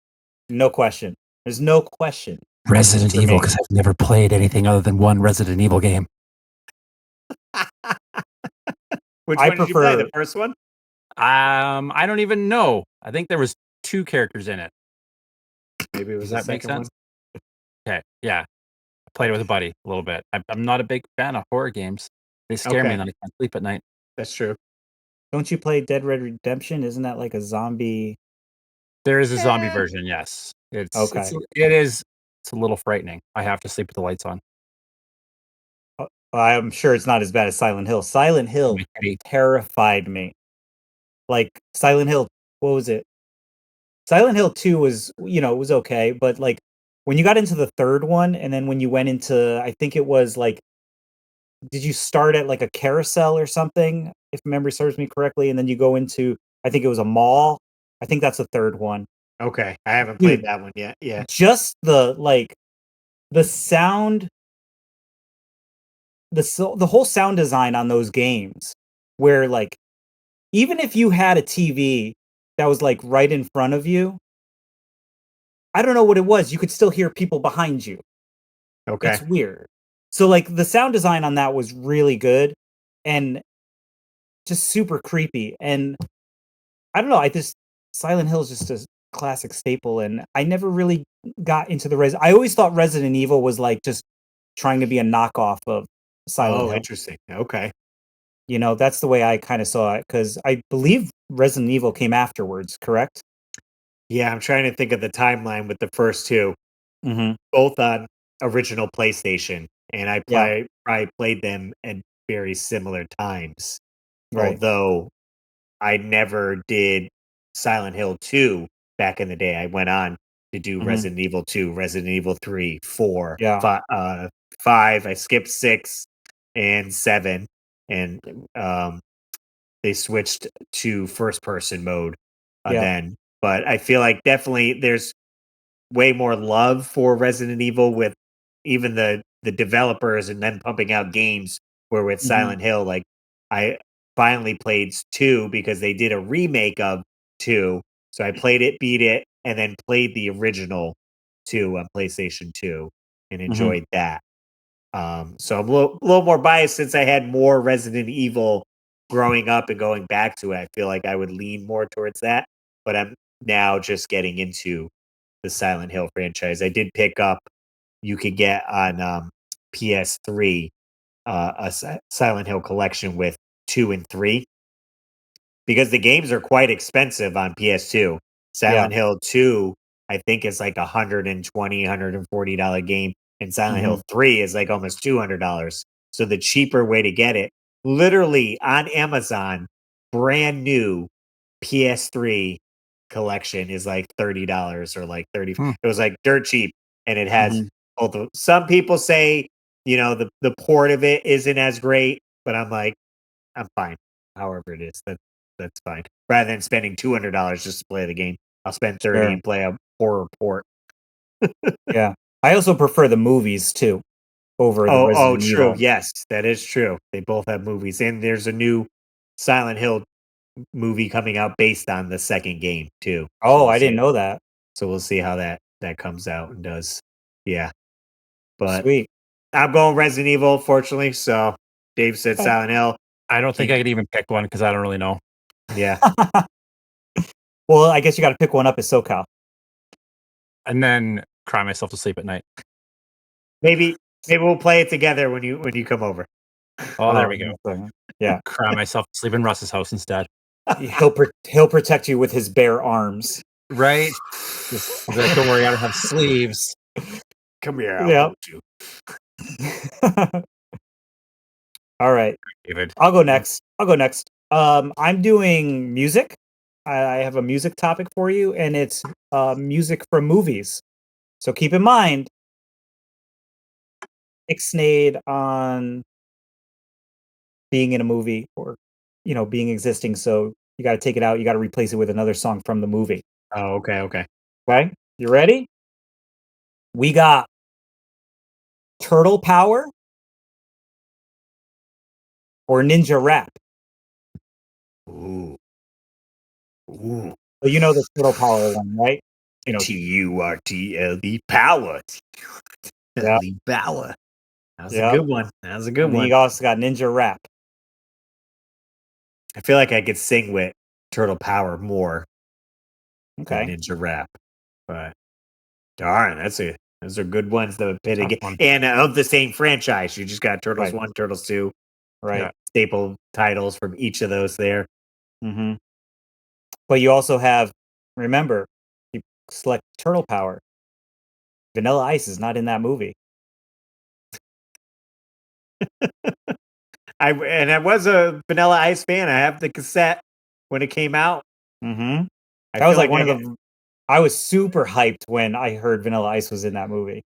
No question. There's no question. Resident For Evil, me. because I've never played anything other than one Resident Evil game. Which I one did you play? prefer- The first one? I don't even know. I think there was two characters in it. Maybe it was Does the that make second sense? Okay, yeah. I played it with a buddy a little bit. I'm not a big fan of horror games. They scare me Okay. and then I can't sleep at night. That's true. Don't you play Dead Red Redemption? Isn't that like a zombie? There is a zombie Eh. version, yes. It's Okay. it's a little frightening. I have to sleep with the lights on. I'm sure it's not as bad as Silent Hill. Silent Hill My headache. terrified me. Like Silent Hill, what was it? Silent Hill 2 was, it was okay, but like when you got into the third one and then when you went into I think it was like did you start at like a carousel or something if memory serves me correctly and then you go into I think it was a mall. I think that's the third one. Okay. I haven't played Dude. that one yet. Yeah. Just the sound the whole sound design on those games where like even if you had a TV that was like right in front of you, I don't know what it was, you could still hear people behind you. Okay. It's weird. So like the sound design on that was really good and just super creepy. And I don't know, Silent Hill is just a classic staple and I never really got into I always thought Resident Evil was like just trying to be a knockoff of Silent Hill. Interesting. Okay. That's the way I kind of saw it because I believe Resident Evil came afterwards, correct? Yeah, I'm trying to think of the timeline with the first two, Mm-hmm. both on original PlayStation, and I Yeah. played them at very similar times. Right. Although I never did Silent Hill 2 back in the day. I went on to do Mhm. Resident Evil 2, Resident Evil 3, 4, Yeah. 5. I skipped 6 and 7, and they switched to first person mode Yeah. then. But I feel like definitely there's way more love for Resident Evil with even the developers and then pumping out games where with Mhm. Silent Hill, like I finally played 2 because they did a remake of 2. So I played it, beat it, and then played the original 2 on PlayStation 2 and enjoyed that. So I'm a little more biased since I had more Resident Evil growing up and going back to it. I feel like I would lean more towards that, but I'm now just getting into the Silent Hill franchise. I did pick up. You could get on PS3 Silent Hill collection with 2 and 3 because the games are quite expensive on PS2. Silent Hill 2, I think, is like $120, $140 game, and Silent Hill 3 is like almost $200. So the cheaper way to get it, literally on Amazon, brand new PS3 collection is like $30 or like 30. It was like dirt cheap, and it has both. Some people say, the port of it isn't as great, but I'm like, I'm fine. However it is, that's fine. Rather than spending $200 just to play the game, I'll spend 30 and play a horror port. Yeah, I also prefer the movies too over the Resident true. Evil. Yes, that is true. They both have movies, and there's a new Silent Hill movie coming out based on the second game too. Oh, I didn't know that. So we'll see how that comes out and does. Yeah, but Sweet. I'm going Resident Evil, fortunately. So Dave said Silent Hill. I don't think I could even pick one because I don't really know. Yeah. Well, I guess you got to pick one up as SoCal. And then cry myself to sleep at night. Maybe we'll play it together when you come over. Oh, there we go. Yeah. Cry myself to sleep in Russ's house instead. He'll protect you with his bare arms. Right? Just like, don't worry, I don't have sleeves. Come here, I'll hold you. All right. David. I'll go next. I'm doing music. I have a music topic for you, and it's music from movies. So keep in mind, ixnayed on being in a movie or, being existing. So you got to take it out. You got to replace it with another song from the movie. Oh, okay. Okay. You ready? We got Turtle Power or Ninja Rap. Ooh. So you know the Turtle Power one, right? TURTLB power. Power. That was a good one. You also got Ninja Rap. I feel like I could sing with Turtle Power more than Ninja Rap, but darn, those are good ones that would pit again. And of the same franchise, you just got Turtles 1, Turtles 2, right? Staple titles from each of those there. Mm-hmm. But you also have, remember, you select Turtle Power. Vanilla Ice is not in that movie. I was a Vanilla Ice fan. I have the cassette when it came out. Mm-hmm. That was like one of the. I was super hyped when I heard Vanilla Ice was in that movie.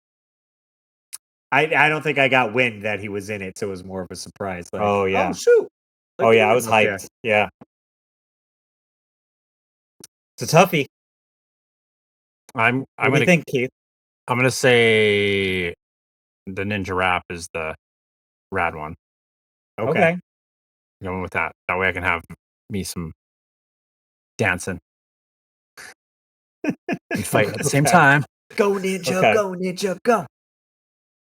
I don't think I got wind that he was in it, so it was more of a surprise. Like, oh yeah, oh shoot! Oh yeah, I was hyped. Yeah, it's a toughie. What do you think, Keith? I'm gonna say the Ninja Rap is the rad one. Okay. Going with that. That way I can have me some dancing and fight at the same time. Go Ninja, go Ninja, go!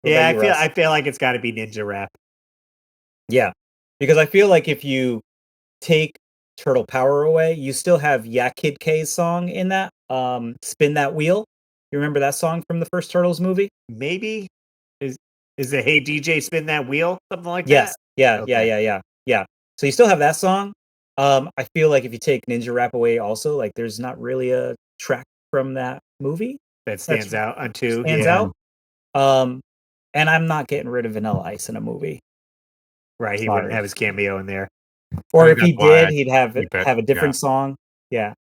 Yeah, I feel like it's got to be Ninja Rap. Yeah, because I feel like if you take Turtle Power away, you still have Yeah Kid K's song in that. Spin That Wheel. You remember that song from the first Turtles movie? Maybe is it Hey DJ Spin That Wheel, something like that? Yes. Okay. Yeah. So you still have that song. I feel like if you take Ninja Rap away, also like there's not really a track from that movie that stands out. And I'm not getting rid of Vanilla Ice in a movie. Right, he wouldn't have his cameo in there. Or if he did, he'd have a different song. Yeah.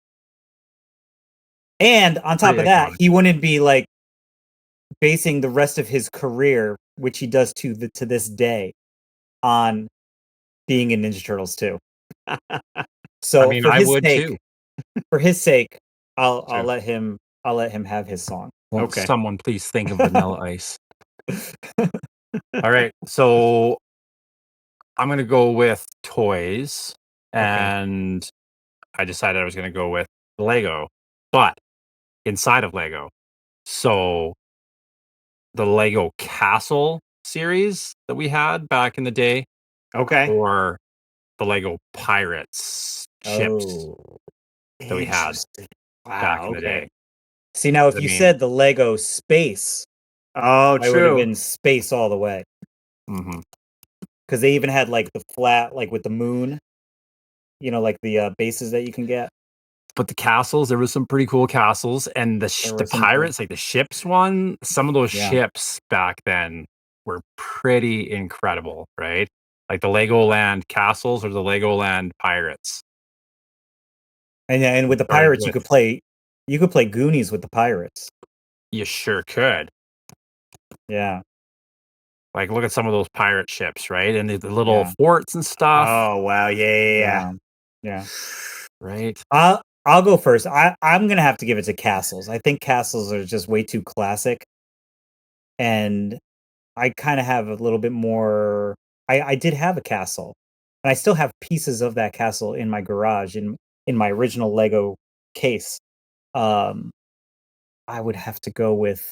And on top of that, he wouldn't be like basing the rest of his career, which he does to this day, on being in Ninja Turtles 2. So for his sake, I'll let him have his song. Won't someone please think of Vanilla Ice? All right, so I'm gonna go with toys, and I decided I was gonna go with Lego, but inside of Lego. So the Lego Castle series that we had back in the day, or the Lego Pirates ships that we had back in the day. See, now if I you mean- said the Lego space, Oh, I would have true. been space all the way. Mhm. Because they even had like the flat, like with the moon, like the bases that you can get. But the castles, there was some pretty cool castles, and There the were some pirates, like the ships one. Some of those Yeah. ships back then were pretty incredible, right? Like the Legoland castles or the Legoland pirates. And with the Started pirates, with- you could play Goonies with the pirates. You sure could. Yeah. Like, look at some of those pirate ships, right? And the little Yeah. forts and stuff, Oh, wow. Yeah. Yeah. right? I'll go first. I'm gonna have to give it to castles. I think castles are just way too classic, and I kind of have a little bit more. I did have a castle, and I still have pieces of that castle in my garage in my original Lego case. Um, I would have to go with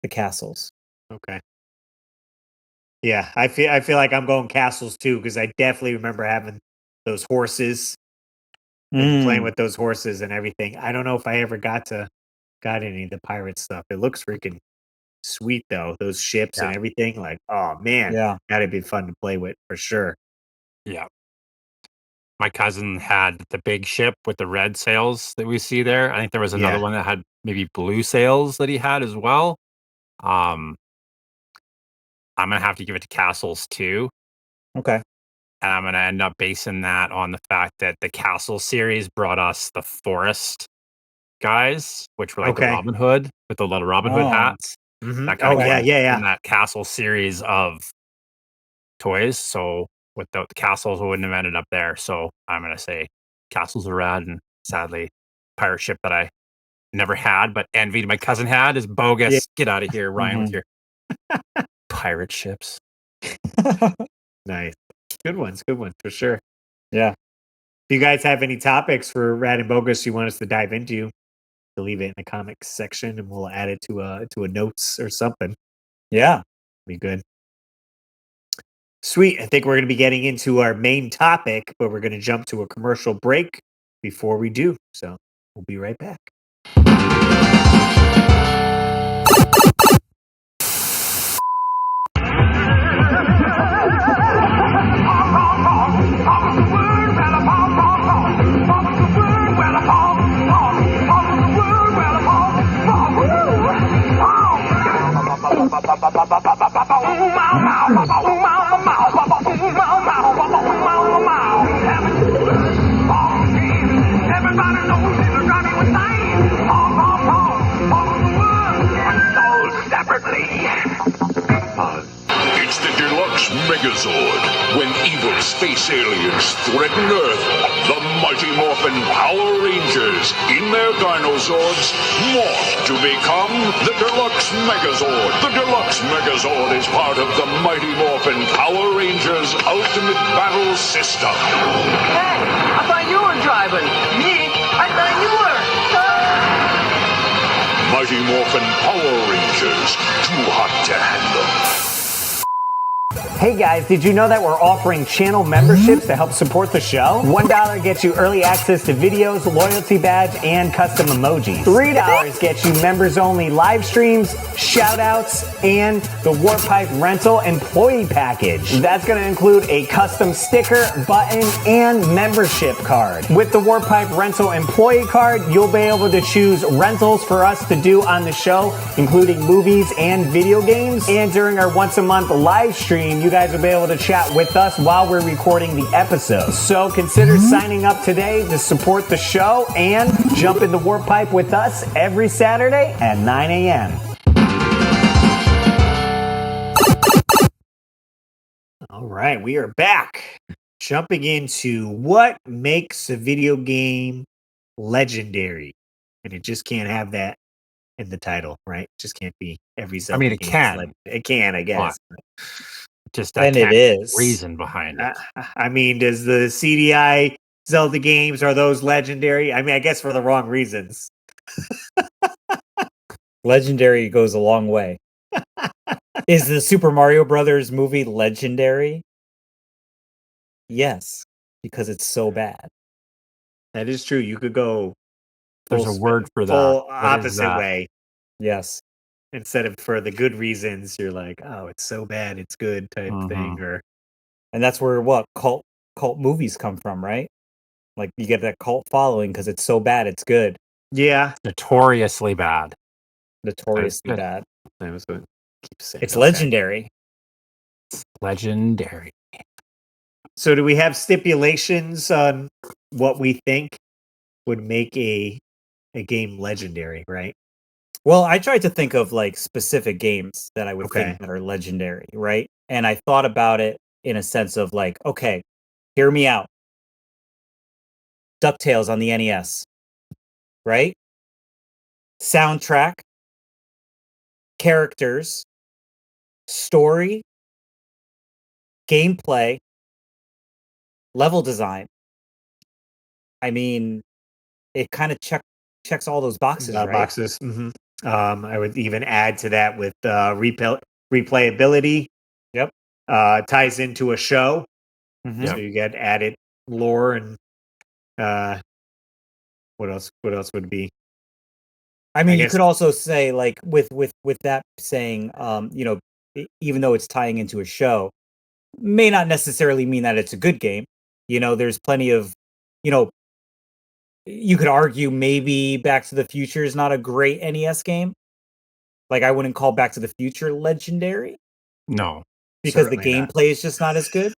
the castles. Okay. Yeah, I feel like I'm going castles too because I definitely remember having those horses and playing with those horses and everything. I don't know if I ever got any of the pirate stuff. It looks freaking sweet though. Those ships and Yeah. everything. Like, oh man, Yeah. that'd be fun to play with for sure. Yeah. My cousin had the big ship with the red sails that we see there. I think there was another Yeah. one that had maybe blue sails that he had as well. I'm gonna have to give it to castles too. Okay. And I'm gonna end up basing that on the fact that the Castle series brought us the Forest guys, which were like the Okay. Robin Hood with the little Robin Hood Oh. hats. Mhm. That kind Oh of yeah. in that Castle series of toys. So without the castles, we wouldn't have ended up there. So I'm gonna say castles are rad, and sadly, pirate ship that I never had but envied my cousin had is Bogus. Yeah. Get out of here, Ryan, with Mhm. your pirate ships. Nice. Good ones for sure. Yeah. If you guys have any topics for Rad and Bogus you want us to dive into, to leave it in the comments section and we'll add it to a notes or something. Yeah. Be good. Sweet. I think we're going to be getting into our main topic, but we're going to jump to a commercial break before we do. So we'll be right back. Everybody knows it's running with things. Sold separately. It's the Deluxe Megazord. When evil space aliens threaten Earth, the Mighty Morphin Power Rangers, in their Dinozords, morph to become the Deluxe Megazord. The Deluxe Megazord is part of the Mighty Morphin Power Rangers Ultimate Battle System. Hey, I thought you were driving. Me? I thought you were. Mighty Morphin Power Rangers, too hot to handle. Hey guys, did you know that we're offering channel memberships to help support the show? $1 gets you early access to videos, loyalty badge, and custom emojis. $3 gets you members only live streams, shout outs, and the Warp Pipe rental employee package. That's going to include a custom sticker, button, and membership card. With the Warp Pipe rental employee card, you'll be able to choose rentals for us to do on the show, including movies and video games. And during our once a month live stream, you guys will be able to chat with us while we're recording the episode. So consider signing up today to support the show and jump in the Warp Pipe with us every Saturday at 9 a.m. All right, we are back. Jumping into what makes a video game legendary. And it just can't have that in the title, right? It just can't be every Zelda mean, it game is can. It can, I guess. Just And it is. reason behind it. I mean, does the CDI Zelda games, are those legendary? I mean, I guess for the wrong reasons. Legendary goes a long way. Is the Super Mario Brothers movie legendary? Yes, because it's so bad. That is true. You could go There's a word for that. Full What is opposite that? way. Yes. Instead of for the good reasons, you're like, oh, it's so bad, it's good type thing. Or And that's where cult movies come from, right? Like you get that cult following because it's so bad, it's good. yeah, Notoriously bad. Notoriously good. bad. that was what I keep saying. It's Okay. legendary. Legendary. So, do we have stipulations on what we think would make a game legendary? Right. Well, I tried to think of like specific games that I would Okay. think that are legendary, right? And I thought about it in a sense of like, okay, hear me out. DuckTales on the NES, right? Soundtrack, characters, story, gameplay, level design. I mean, it kind of checks all those boxes, right? Boxes. I would even add to that with replayability. Yep. Ties into a show, Mhm. so you get added lore and what else? What else would be? I mean, you guess- could also say like with that saying, even though it's tying into a show, may not necessarily mean that it's a good game. There's plenty of, you could argue maybe Back to the Future is not a great NES game. Like I wouldn't call Back to the Future legendary No. because the Certainly not. gameplay is just not as good.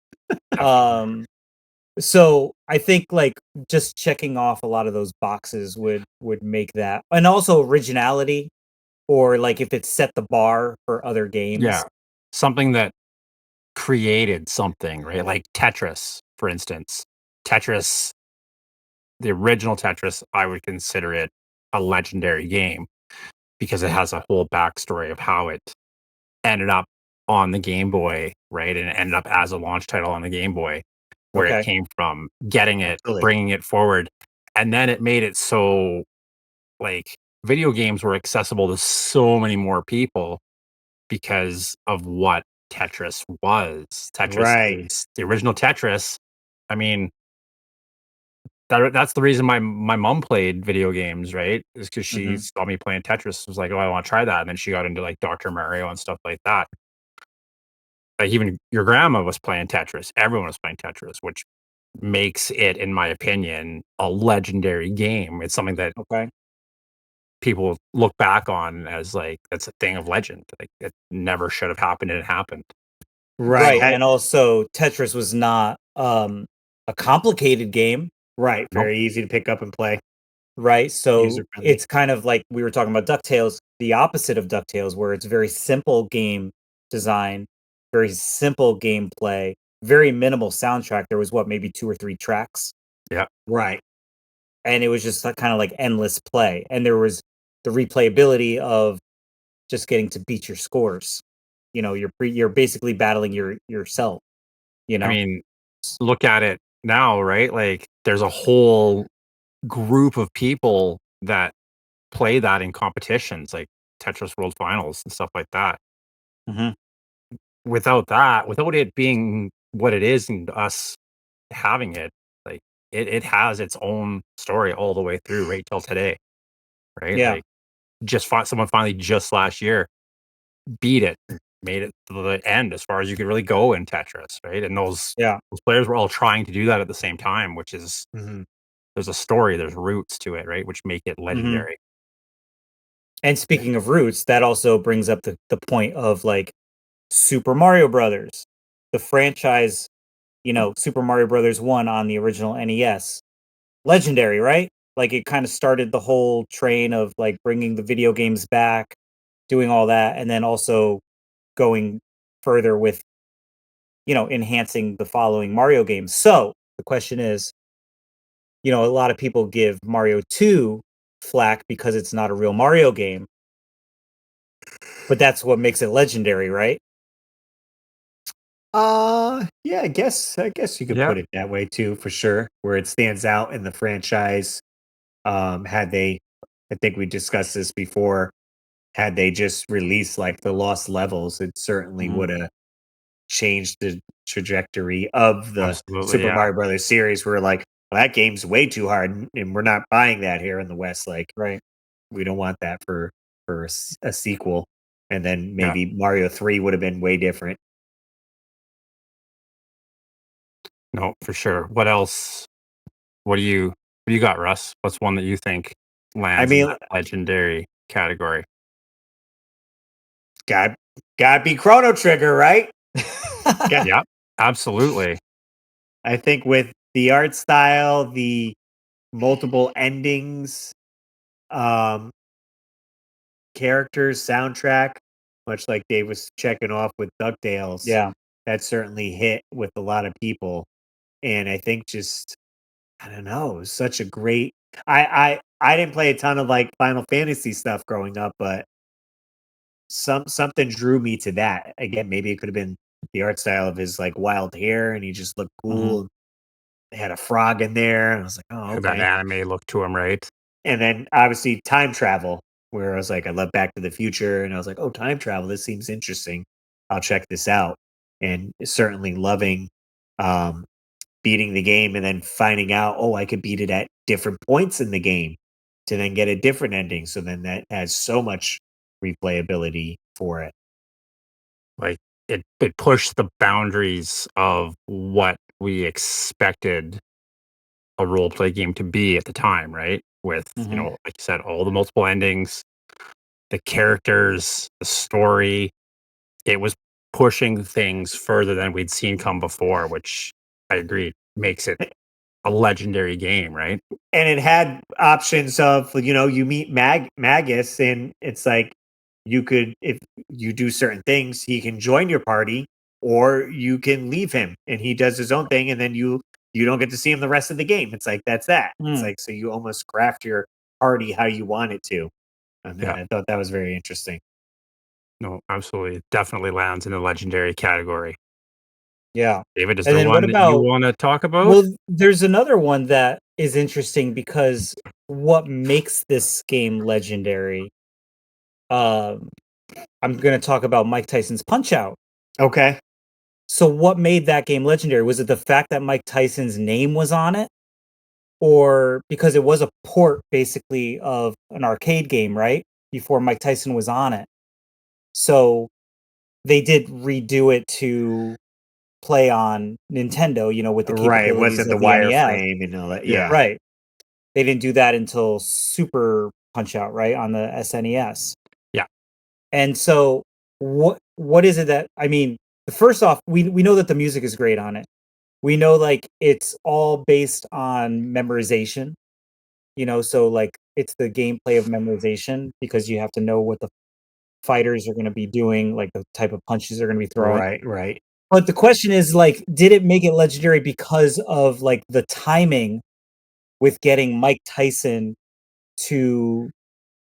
So I think like just checking off a lot of those boxes would make that, and also originality, or like if it set the bar for other games. Yeah. Something that created something, right? Like Tetris, for instance. Tetris, the original Tetris, I would consider it a legendary game because it has a whole backstory of how it ended up on the Game Boy, right? And it ended up as a launch title on the Game Boy, where Okay. it came from, getting it, Absolutely. bringing it forward. And then it made it so like video games were accessible to so many more people because of what Tetris was. Tetris Right. is the original Tetris. I mean, that's the reason my mom played video games, right? Is because she saw me playing Tetris, was like, oh, I want to try that. And then she got into like Dr. Mario and stuff like that. Like even your grandma was playing Tetris. Everyone was playing Tetris, which makes it, in my opinion, a legendary game. It's something that Okay. people look back on as like that's a thing of legend. Like it never should have happened, and it happened. Right. And also Tetris was not a complicated game. Right. Nope. Very easy to pick up and play. Right. So User-friendly. it's kind of like we were talking about DuckTales, the opposite of DuckTales, where it's very simple game design, very simple gameplay, very minimal soundtrack. There was maybe 2 or 3 tracks. Yeah. Right. And it was just kind of like endless play. And there was the replayability of just getting to beat your scores. You're basically battling yourself. I mean, look at it now, right? Like there's a whole group of people that play that in competitions, like Tetris World Finals and stuff like that. Mhm. Without that, without it being what it is and us having it, like it has its own story all the way through right till today, right? Yeah. Like someone finally just last year beat it, made it to the end as far as you could really go in Tetris, right? And those players were all trying to do that at the same time, which is there's a story, there's roots to it, right? Which make it legendary. And speaking of roots, that also brings up the point of like Super Mario Brothers, the franchise, Super Mario Brothers 1 on the original NES. Legendary, right? Like it kind of started the whole train of like bringing the video games back, doing all that, and then also going further with, enhancing the following Mario games. So the question is, a lot of people give Mario 2 flack because it's not a real Mario game. But that's what makes it legendary, right? Yeah, I guess you could put it that way too, for sure. Where it stands out in the franchise. Had they, I think we discussed this before, had they just released like the Lost Levels, it certainly would have changed the trajectory of the Absolutely, Super yeah. Mario Brothers series. Where like well, that game's way too hard, and we're not buying that here in the West. Like, Right. we don't want that for a sequel. And then maybe Mario 3 would have been way different. No, for sure. What else? What do you got, Russ? What's one that you think lands in that legendary category? God be Chrono Trigger, right? Yeah, absolutely. I think with the art style, the multiple endings, characters, soundtrack, much like Dave was checking off with DuckTales. Yeah. That certainly hit with a lot of people. And I think just, I don't know, it was such a great, I didn't play a ton of like Final Fantasy stuff growing up, but something drew me to that. Again, maybe it could have been the art style of his like wild hair and he just looked cool. They had a frog in there. And I was like, oh, okay. That anime look to him, right? And then obviously time travel, where I was like, I love Back to the Future. And I was like, oh, time travel. This seems interesting. I'll check this out. And certainly loving beating the game and then finding out, oh, I could beat it at different points in the game to then get a different ending. So then that has so much replayability for it. Like it pushed the boundaries of what we expected a role play game to be at the time, right? With you know, like you said, all the multiple endings, the characters, the story. It was pushing things further than we'd seen come before, which I agree makes it a legendary game, right? And it had options of, you know, you meet Magus and it's like you could, if you do certain things, he can join your party or you can leave him and he does his own thing and then you don't get to see him the rest of the game. It's like that's that. It's like so you almost craft your party how you want it to. And I thought that was very interesting. No, absolutely. It definitely lands in the legendary category. Yeah. David, is And there then one what that you about want to talk about? Well, there's another one that is interesting because what makes this game legendary? I'm going to talk about Mike Tyson's Punch-Out. Okay. So what made that game legendary? Was it the fact that Mike Tyson's name was on it? Or because it was a port basically of an arcade game, right? Before Mike Tyson was on it. So they did redo it to play on Nintendo, you know, with the Right. It capabilities wasn't the of the NES. wireframe and all that. Yeah. Right. They didn't do that until Super Punch-Out, right? On the SNES. Yeah. And so what is it that, I mean, first off, we know that the music is great on it. We know like it's all based on memorization, you know, so like it's the gameplay of memorization because you have to know what the fighters are going to be doing, like the type of punches they're going to be throwing. Right. But the question is like, did it make it legendary because of like the timing with getting Mike Tyson to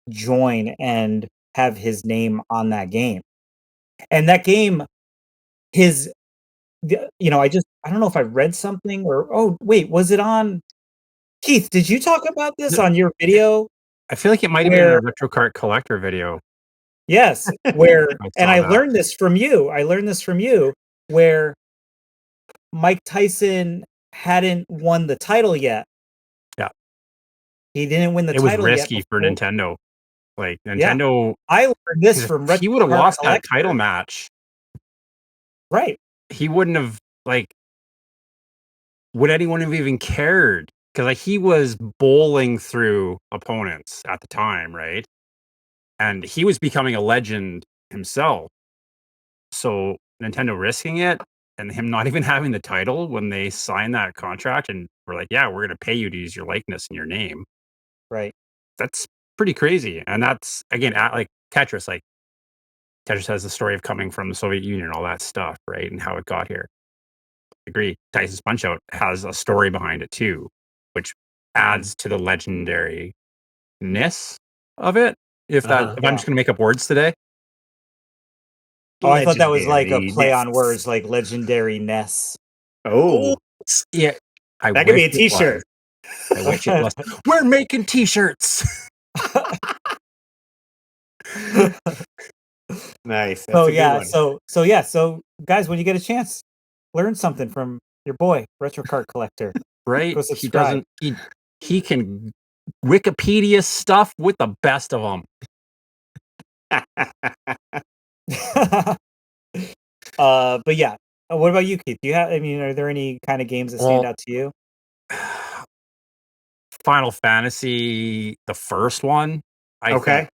join and have his name on that game? And that game, you know, I don't know if I read something or, oh, wait, was it on? Keith, did you talk about this on your video? I feel like it might have been a Retro Cart Collector video. Yes, where, and I learned this from you. Where Mike Tyson hadn't won the title yet. Yeah. He didn't win the title yet. It was risky for Nintendo. Like, Nintendo... Yeah. I learned this from Retro he would have lost Collector. that title match. Right. He wouldn't have, like... Would anyone have even cared? Because like, he was bowling through opponents at the time, right? And he was becoming a legend himself. So Nintendo risking it and him not even having the title when they signed that contract and were like, yeah, we're going to pay you to use your likeness and your name. Right. That's pretty crazy. And that's, again, like Tetris, like Tetris has the story of coming from the Soviet Union, all that stuff, right? And how it got here. I agree. Tyson's Punch-Out has a story behind it too, which adds to the legendary-ness of it. If I'm just going to make up words today. Oh, I thought that was like a play on words, like legendary Ness. Oh, yeah. That could be a T-shirt. I wish it was. We're making T-shirts. Nice. That's so a good yeah, one. so guys, when you get a chance, learn something from your boy Retro Cart Collector. right? Go He subscribe. doesn't. He can Wikipedia stuff with the best of them. But yeah. What about you, Keith? Do you have? I mean, are there any kind of games that stand Well, out to you? Final Fantasy, the first one, I think Okay.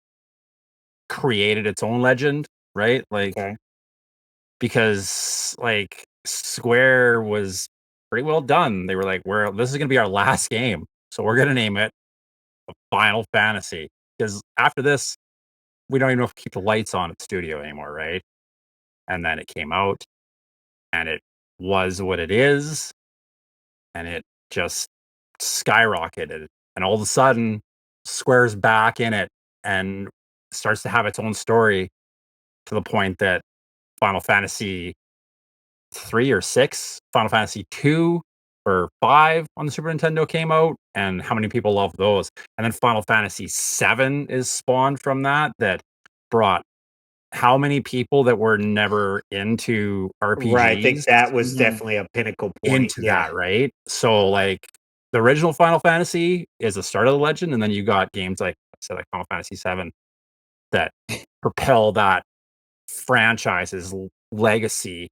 created its own legend, right? Like Okay. because like Square was pretty well done. They were like, this is gonna be our last game, so we're gonna name it Final Fantasy. Because after this, we don't even know if we keep the lights on at the studio anymore, right? And then it came out and it was what it is, and it just skyrocketed. And all of a sudden, Square's back in it and starts to have its own story to the point that Final Fantasy 3 or 6, Final Fantasy 2 or 5 on the Super Nintendo came out, and how many people love those. And then Final Fantasy 7 is spawned from that brought how many people that were never into Right. I think RPGs that was Mhm. definitely a pinnacle point. into that, right? So like the original Final Fantasy is the start of the legend, and then you got games like I said, like Final Fantasy 7 that propel that franchise's legacy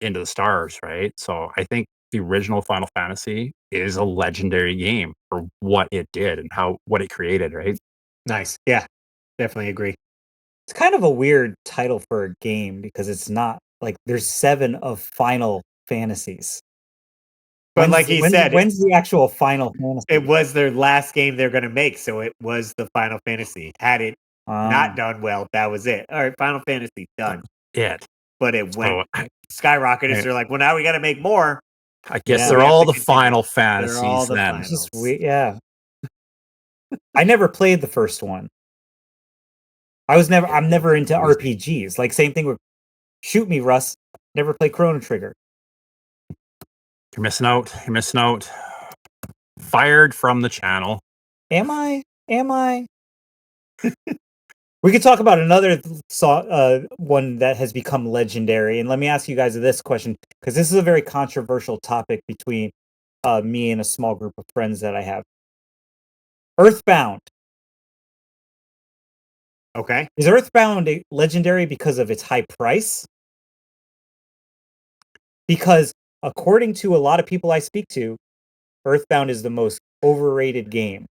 into the stars, right? So I think the original Final Fantasy is a legendary game for what it did and what it created, right? Nice. Yeah. Definitely agree. It's kind of a weird title for a game because it's not like there's 7 of Final Fantasies. But like he said, when's the actual Final Fantasy? it was their last game they're going to make, so it was the Final Fantasy. Had it not done well, that was it. All right, Final Fantasy done. It. But it went So skyrocketed. So they're like, well, now we got to make more. I guess Yeah. they're We have all to the continue. Final They're all Fantasies the then. It's just finals. weird. Yeah. I never played the first one. I'm never into RPGs. Like same thing with Shoot Me, Russ. Never played Chrono Trigger. You're missing out. You're missing out. Fired from the channel. Am I? We could talk about another one that has become legendary. And let me ask you guys this question, because this is a very controversial topic between me and a small group of friends that I have. Earthbound. Okay. Is Earthbound legendary because of its high price? Because according to a lot of people I speak to, Earthbound is the most overrated game.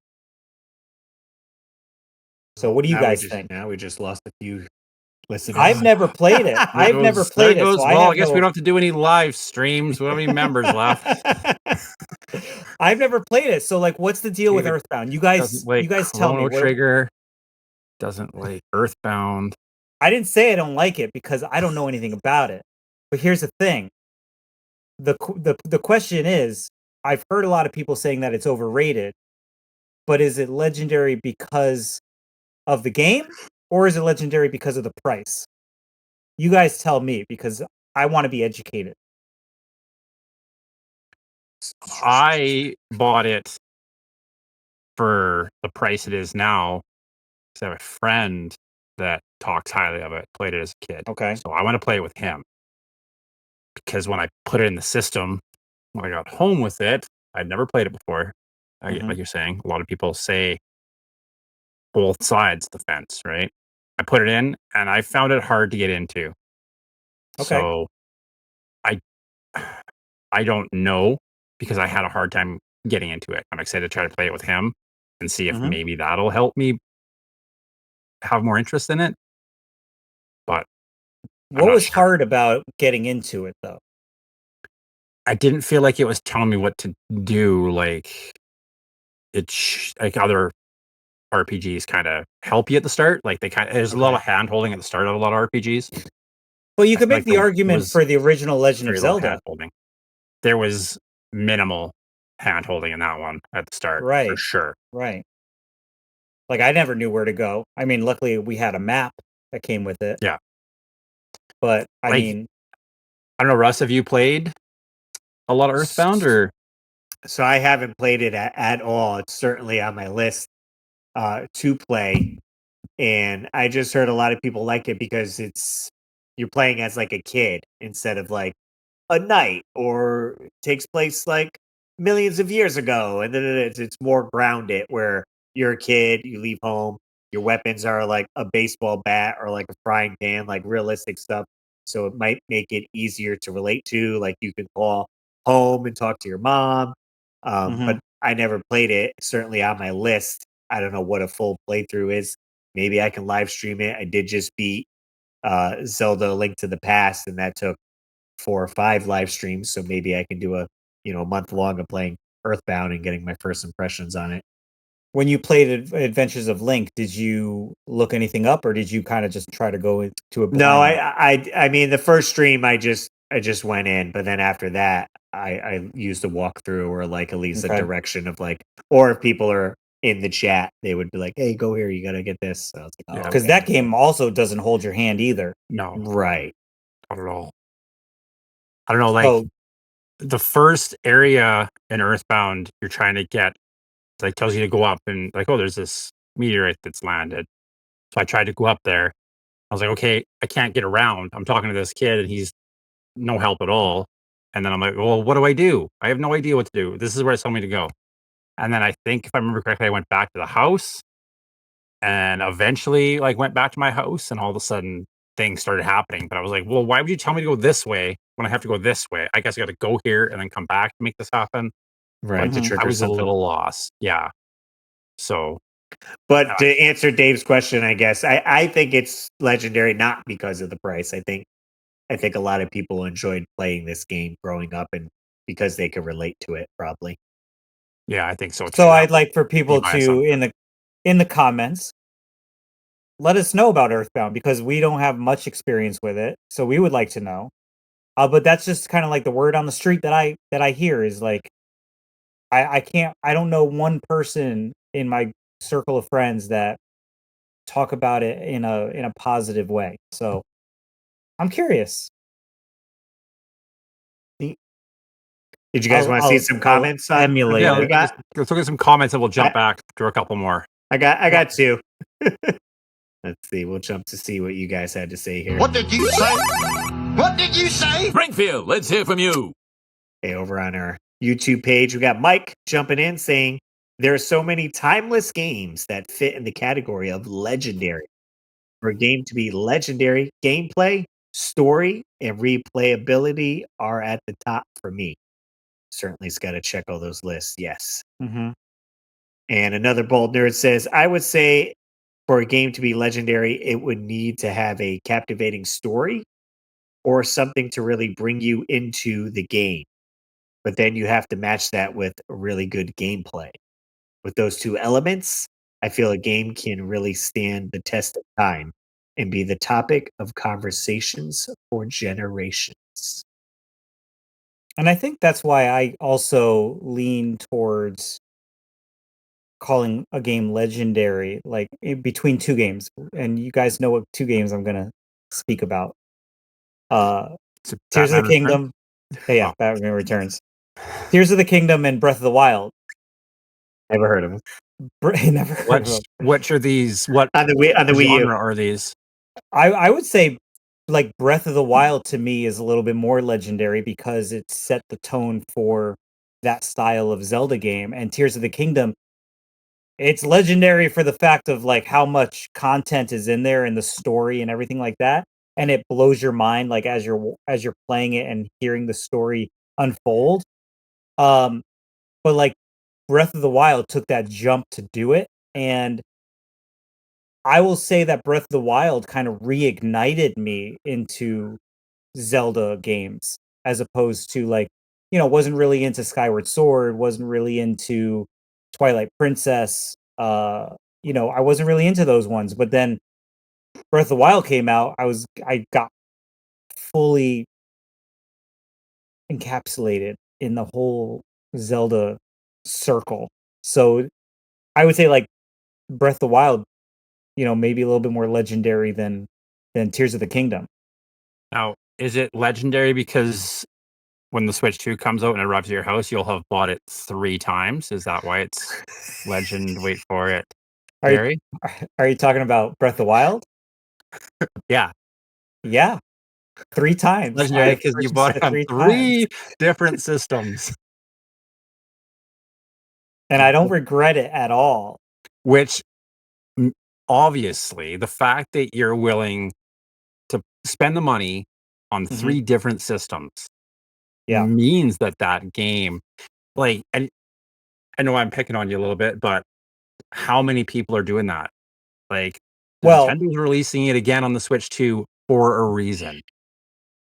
So what do you guys think? Now we just lost a few listeners. I've never played it. I've never played it. So I guess we don't have to do any live streams. We don't have any members left. I've never played it. So like, what's the deal with David Earthbound? You guys tell me. Chrono Trigger doesn't like Earthbound. I didn't say I don't like it because I don't know anything about it. But here's the thing. The question is, I've heard a lot of people saying that it's overrated, but is it legendary because of the game or is it legendary because of the price? You guys tell me because I want to be educated. I bought it for the price it is now because I have a friend that talks highly of it, played it as a kid. Okay. So I want to play it with him. Because when I put it in the system, when I got home with it, I'd never played it before. Like you're saying, a lot of people say both sides of the fence, right? I put it in and I found it hard to get into. Okay. So I don't know because I had a hard time getting into it. I'm excited to try to play it with him and see if maybe that'll help me have more interest in it. But what was hard about getting into it though? I didn't feel like it was telling me what to do. Like like other RPGs kind of help you at the start. Like there's a lot of hand holding at the start of a lot of RPGs. Well, you could make the argument for the original Legend of Zelda. Hand-holding. There was minimal hand holding in that one at the start, for sure. Right. Like I never knew where to go. I mean, luckily we had a map that came with it. Yeah. But I mean, I don't know, Russ, have you played a lot of Earthbound or? So I haven't played it at all. It's certainly on my list to play. And I just heard a lot of people like it because you're playing as like a kid instead of like a knight, or it takes place like millions of years ago, and then it's more grounded where you're a kid, you leave home, your weapons are like a baseball bat or like a frying pan, like realistic stuff. So it might make it easier to relate to. Like you can call home and talk to your mom. But I never played it. Certainly on my list. I don't know what a full playthrough is. Maybe I can live stream it. I did just beat Zelda: Link to the Past, and that took 4 or 5 live streams. So maybe I can do a month long of playing Earthbound and getting my first impressions on it. When you played Adventures of Link, did you look anything up, or did you kind of just try to go into a blind? No, I mean the first stream I just went in, but then after that I used a walkthrough or like at least a direction of like, or if people are in the chat, they would be like, "Hey, go here, you gotta get this." So I was like, because that game also doesn't hold your hand either. No, right, not at all. I don't know, like the first area in Earthbound you're trying to get, like tells you to go up and like, oh, there's this meteorite that's landed. So I tried to go up there. I was like, okay, I can't get around. I'm talking to this kid and he's no help at all. And then I'm like, well, what do I do? I have no idea what to do. This is where it's telling me to go. And then I think, if I remember correctly, I went back to the house and eventually like went back to my house and all of a sudden things started happening. But I was like, well, why would you tell me to go this way when I have to go this way? I guess I got to go here and then come back to make this happen. right. But I was a little lost. Yeah. So, but to answer Dave's question, I guess I think it's legendary not because of the price. I think a lot of people enjoyed playing this game growing up and because they could relate to it, probably. Yeah, I think so too. So I'd like for people to in the comments let us know about Earthbound, because we don't have much experience with it, so we would like to know. But that's just kind of like the word on the street that I hear is like I don't know one person in my circle of friends that talk about it in a positive way. So I'm curious. Did you guys want to see some comments? Emulate. Yeah, let's look at some comments and we'll jump back to a couple more. I got 2. Let's see. We'll jump to see what you guys had to say here. What did you say? What did you say? Springfield, let's hear from you. Okay, over on our YouTube page, we got Mike jumping in saying, there are so many timeless games that fit in the category of legendary. For a game to be legendary, gameplay, story, and replayability are at the top for me. Certainly it's got to check all those lists, yes. Mm-hmm. And another bold nerd says, I would say for a game to be legendary, it would need to have a captivating story or something to really bring you into the game. But then you have to match that with a really good gameplay. With those 2 elements, I feel a game can really stand the test of time and be the topic of conversations for generations. And I think that's why I also lean towards calling a game legendary, like between 2 games. And you guys know what 2 games I'm gonna speak about. Tears of the Kingdom. Yeah, Batman Returns. Tears of the Kingdom and Breath of the Wild. Never heard of them. Never heard of them. What are these? What on the Wii U are these? I would say like Breath of the Wild to me is a little bit more legendary because it set the tone for that style of Zelda game. And Tears of the Kingdom, it's legendary for the fact of like how much content is in there and the story and everything like that. And it blows your mind like as you're playing it and hearing the story unfold. But like Breath of the Wild took that jump to do it, and I will say that Breath of the Wild kind of reignited me into Zelda games, as opposed to like, wasn't really into Skyward Sword, wasn't really into Twilight Princess. I wasn't really into those ones. But then Breath of the Wild came out, I got fully encapsulated in the whole Zelda circle. So I would say like Breath of the Wild, maybe a little bit more legendary than Tears of the Kingdom. Now, is it legendary because when the Switch 2 comes out and arrives at your house, you'll have bought it 3 times? Is that why it's legend? Wait for it. Are you talking about Breath of the Wild? Yeah. Yeah. 3 times. Legendary because you bought it on 3 different systems. And I don't regret it at all. Which obviously the fact that you're willing to spend the money on 3 different systems means that game, like, and I know I'm picking on you a little bit, but how many people are doing that? Like, Well, Nintendo's releasing it again on the Switch 2 for a reason.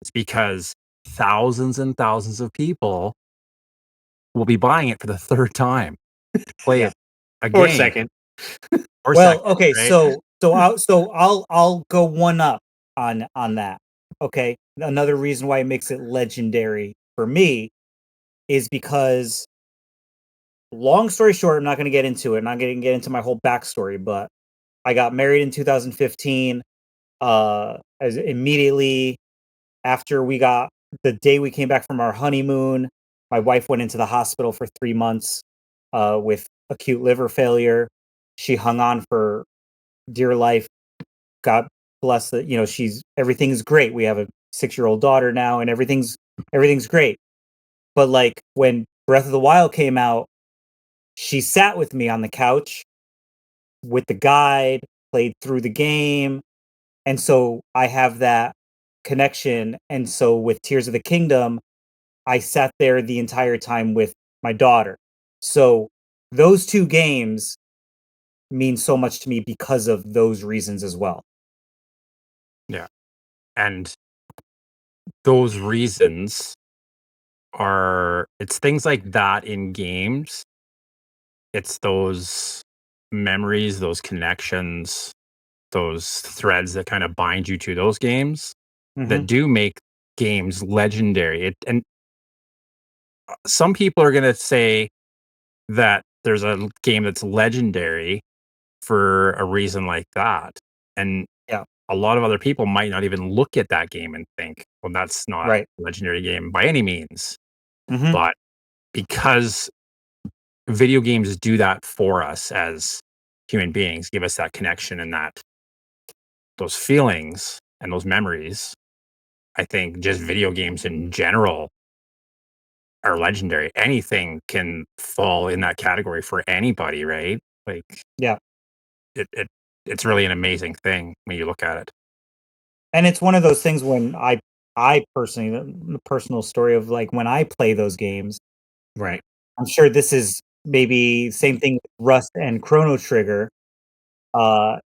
It's because thousands and thousands of people will be buying it for the 3rd time to play it again. Or second. Or well, second, okay, right? I'll go one up on that. Okay, another reason why it makes it legendary for me is because, long story short, I'm not going to get into it. I'm not going to get into my whole backstory, but I got married in 2015. As immediately after the day we came back from our honeymoon, my wife went into the hospital for 3 months with acute liver failure. She hung on for dear life. God bless it. Everything's great. We have a 6-year-old daughter now, and everything's great. But like when Breath of the Wild came out, she sat with me on the couch with the guide, played through the game, and so I have that connection. And so with Tears of the Kingdom, I sat there the entire time with my daughter. So those 2 games mean so much to me because of those reasons as well. Yeah. And those reasons it's things like that in games. It's those memories, those connections, those threads that kind of bind you to those games that do make games legendary. And some people are going to say that there's a game that's legendary for a reason like that. And a lot of other people might not even look at that game and think, well, that's not Right. a legendary game by any means. But because video games do that for us as human beings, give us that connection and those feelings and those memories, I think just video games in general are legendary. Anything can fall in that category for anybody, right? Like, it's really an amazing thing when you look at it. And it's one of those things when I personally, the personal story of like when I play those games, Right. I'm sure this is maybe same thing with Rust and Chrono Trigger,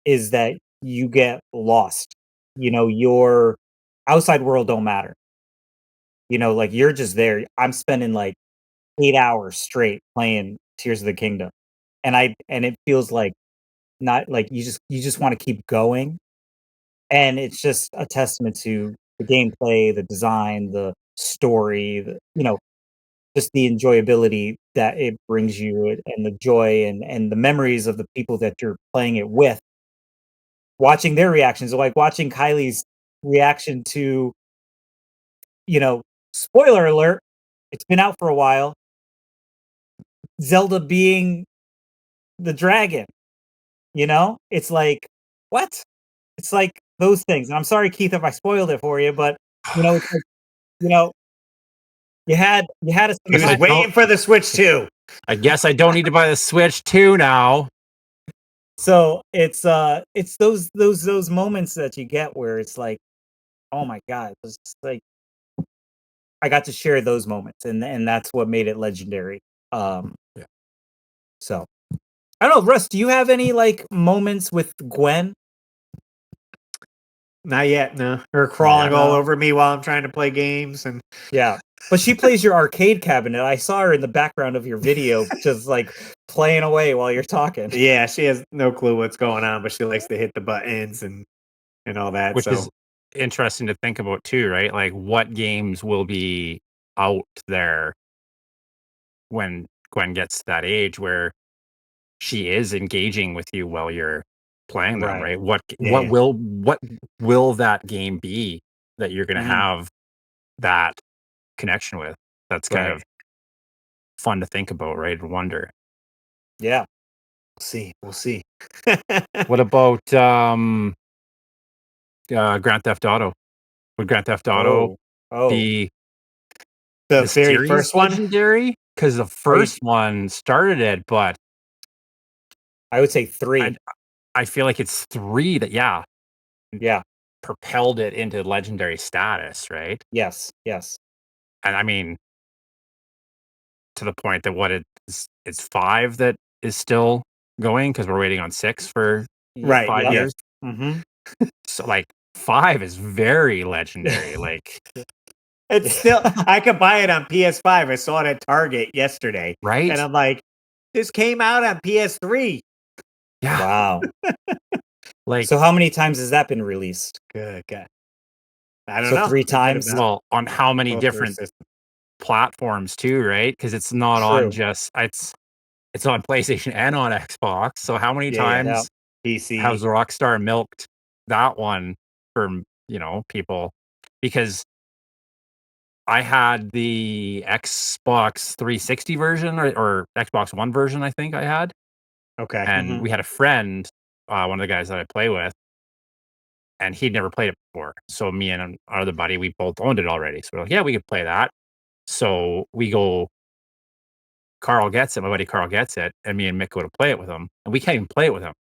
is that you get lost. Your outside world don't matter. Like you're just there. I'm spending like 8 hours straight playing Tears of the Kingdom. And it feels like not like you just want to keep going. And it's just a testament to the gameplay, the design, the story, just the enjoyability that it brings you, and the joy and the memories of the people that you're playing it with. Watching their reactions, like watching Kylie's reaction to, spoiler alert, it's been out for a while, Zelda being the dragon, It's like, what? It's like those things. And I'm sorry, Keith, if I spoiled it for you, but it's like, you know, you had us. He was waiting for the Switch 2. I guess I don't need to buy the Switch 2 now. So it's those moments that you get where it's like, oh my God, it's just like I got to share those moments, and that's what made it legendary. So I don't know, Russ, do you have any like moments with Gwen? Not yet, no. Her crawling all over me while I'm trying to play games, and yeah. But she plays your arcade cabinet. I saw her in the background of your video, just like playing away while you're talking. Yeah, she has no clue what's going on, but she likes to hit the buttons and all that. Which is interesting to think about too, right? Like what games will be out there when Gwen gets to that age where she is engaging with you while you're playing them, right? What will that game be that you're going to have that connection with? That's kind of fun to think about, right? And wonder. Yeah. We'll see. What about Grand Theft Auto? Would Grand Theft Auto be the very first one? legendary? because the first one started it, but I would say 3. I feel like it's 3 that Yeah. propelled it into legendary status, right? Yes. Yes. And I mean, to the point that it's 5 that is still going because we're waiting on 6 for Right. 5 Yeah. years. Mm-hmm. So like 5 is very legendary. Like, It's still, I could buy it on PS5. I saw it at Target yesterday. right? And I'm like, this came out on PS3. Yeah. Wow. Like, So how many times has that been released? Good God. I don't So know. 3 times? well, on how many Both their different systems. platforms too, right? Because it's not on just it's on PlayStation and on Xbox. So how many times PC. has Rockstar milked that one for people? Because I had the Xbox 360 version or Xbox One version, I think I had. Okay. And we had a friend, one of the guys that I play with, and he'd never played it before. So me and our other buddy, we both owned it already. So we're like, yeah, we could play that. So we go, Carl gets it, my buddy Carl gets it, and me and Mick go to play it with him. And we can't even play it with him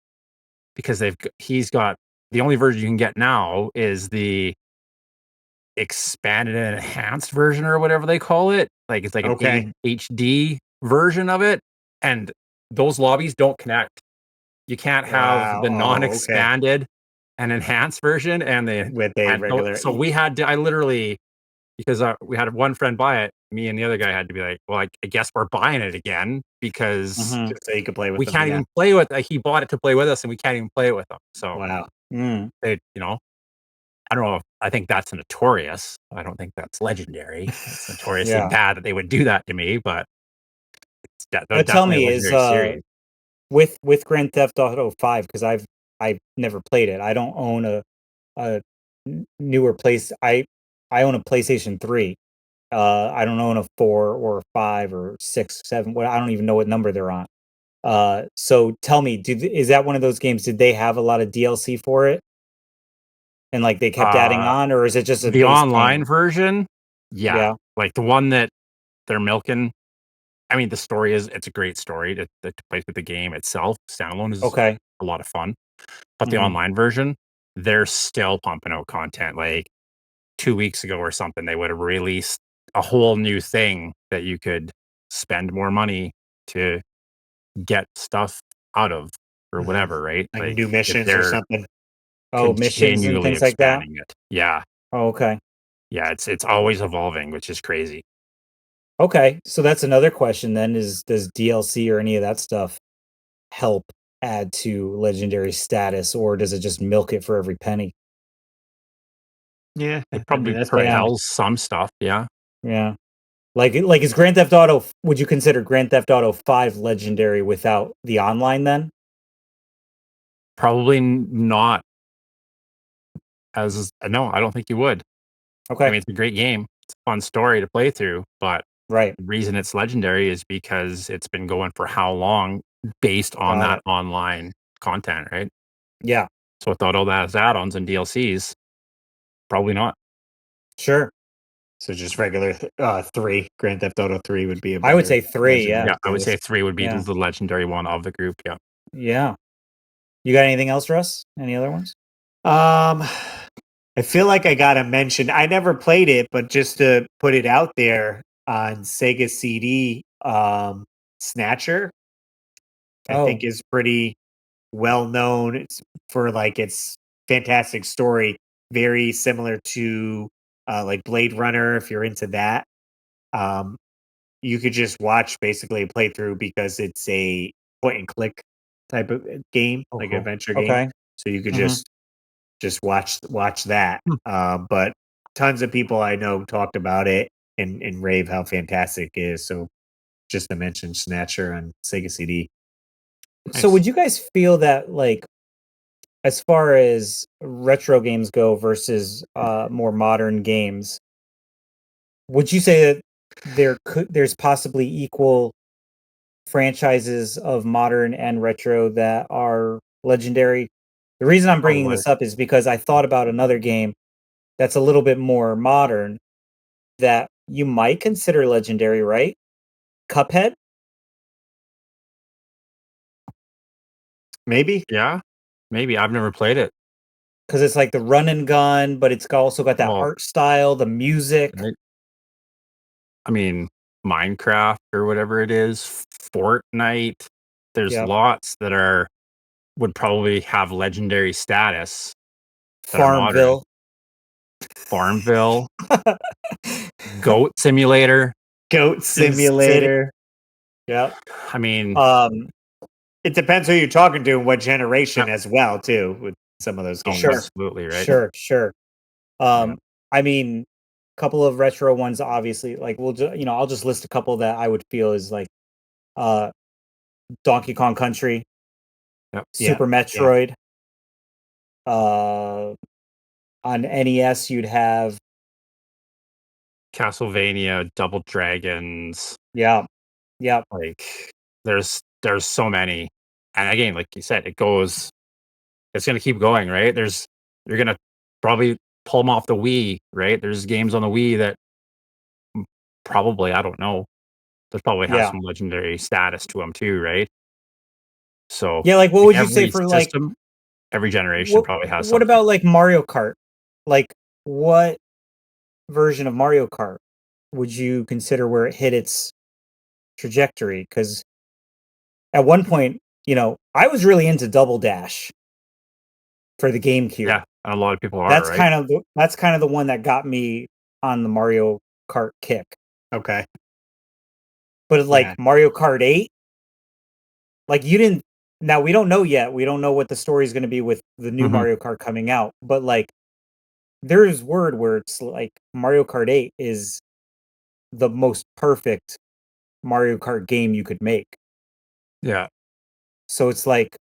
because he's got the only version you can get now is the expanded and enhanced version or whatever they call it. Like it's like an HD version of it. And those lobbies don't connect. You can't have the non-expanded and enhanced version and the with a regular. So we had to, because we had one friend buy it, me and the other guy had to be like, well, I guess we're buying it again because so you can play with we them can't again. even play with he bought it to play with us and we can't even play it with him. So wow. They, I don't know if I think that's notorious. I don't think that's legendary. It's notoriously bad that they would do that to me, but it's tell me, a legendary series. With Grand Theft Auto 5, because I've never played it. I don't own a newer place. I own a PlayStation 3. I don't own a 4 or a 5 or 6, 7. I don't even know what number they're on. So tell me, is that one of those games? Did they have a lot of DLC for it? And like they kept adding on, or is it just the online version? Yeah. Like the one that they're milking. I mean, the story it's a great story to play with the game itself. Standalone is a lot of fun, but the online version, they're still pumping out content. Like 2 weeks ago or something, they would have released a whole new thing that you could spend more money to get stuff out of or whatever, right? Like new missions or something. Oh, missions and things like that. Yeah. Oh, okay. Yeah, it's always evolving, which is crazy. Okay, so that's another question then: does DLC or any of that stuff help add to legendary status, or does it just milk it for every penny? Yeah, it probably propels some stuff. Yeah. Yeah. Like is Grand Theft Auto? Would you consider Grand Theft Auto 5 legendary without the online? Then probably not. No, I don't think you would. Okay. I mean, it's a great game. It's a fun story to play through, but the reason it's legendary is because it's been going for how long based on that online content, right? Yeah. So without all those add-ons and DLCs, probably not. Sure. So just regular 3, Grand Theft Auto 3 would be I would say 3, yeah. I would say 3 would be the legendary one of the group, yeah. Yeah. You got anything else, Russ? Any other ones? I feel like I gotta mention, I never played it, but just to put it out there on Sega CD, Snatcher, I think is pretty well known for like its fantastic story, very similar to like Blade Runner. If you're into that, you could just watch basically a playthrough because it's a point and click type of game, like adventure game. So you could just watch that. But tons of people I know talked about it and rave how fantastic it is. So just to mention Snatcher on Sega CD. So would you guys feel that, like, as far as retro games go versus more modern games, would you say that there's possibly equal franchises of modern and retro that are legendary? The reason I'm bringing this up is because I thought about another game that's a little bit more modern that you might consider legendary, right? Cuphead. Maybe. Yeah, maybe. I've never played it. Because it's like the run and gun, but it's also got that art style, the music. Right. I mean, Minecraft or whatever it is, Fortnite. There's lots that would probably have legendary status. Farmville. Goat Simulator. Goat Simulator. Yep. I mean, it depends who you're talking to and what generation as well, too, with some of those games. Sure. Absolutely, right? Sure. I mean, a couple of retro ones, obviously. Like I'll just list a couple that I would feel is like, Donkey Kong Country, Super Metroid. On NES, you'd have Castlevania, Double Dragons. Yeah. Like there's so many. And again, like you said, it's going to keep going, right? You're going to probably pull them off the Wii, right? There's games on the Wii that probably, I don't know. There's probably has some legendary status to them too, right? So yeah, like what would you say for system, like every generation probably has something. What about like Mario Kart? Like what version of Mario Kart would you consider where it hit its trajectory? Because at one point, I was really into Double Dash for the GameCube. Yeah, a lot of people are. That's right? that's kind of the one that got me on the Mario Kart kick. Okay. But like Mario Kart 8, like you didn't. Now we don't know yet. We don't know what the story is going to be with the new Mario Kart coming out. But like, there's word where it's like Mario Kart 8 is the most perfect Mario Kart game you could make. Yeah. So it's like,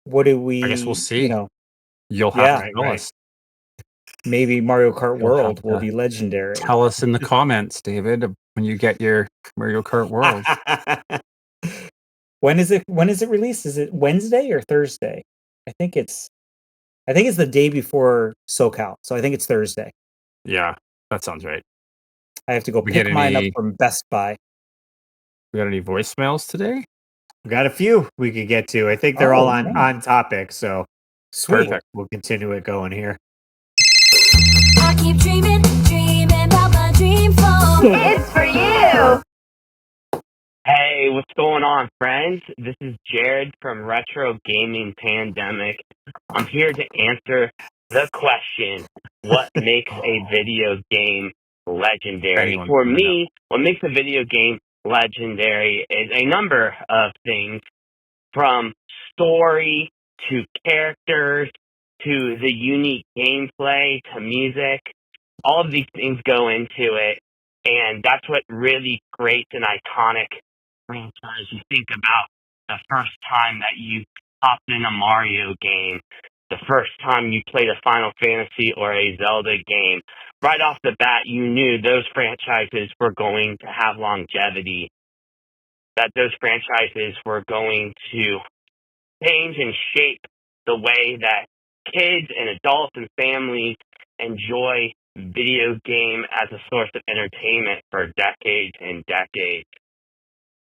what do we? I guess we'll see. You'll have to tell us. Maybe Mario Kart World will be legendary. Tell us in the comments, David, when you get your Mario Kart World. When is it released? Is it Wednesday or Thursday? I think it's the day before SoCal, so I think it's Thursday. Yeah, that sounds right. I have to go pick mine up from Best Buy. We got any voicemails today? We got a few we could get to. I think they're all on topic, so sweet. Perfect. We'll continue it going here. I keep dreaming about my dream phone. It's for you. Hey, what's going on, friends? This is Jared from Retro Gaming Pandemic. I'm here to answer the question, what makes a video game legendary? For me, what makes a video game legendary is a number of things, from story to characters to the unique gameplay to music. All of these things go into it, and that's what really creates an iconic franchise. You think about the first time that you hopped in a Mario game, the first time you played a Final Fantasy or a Zelda game. Right off the bat, you knew those franchises were going to have longevity, that those franchises were going to change and shape the way that kids and adults and families enjoy video game as a source of entertainment for decades and decades.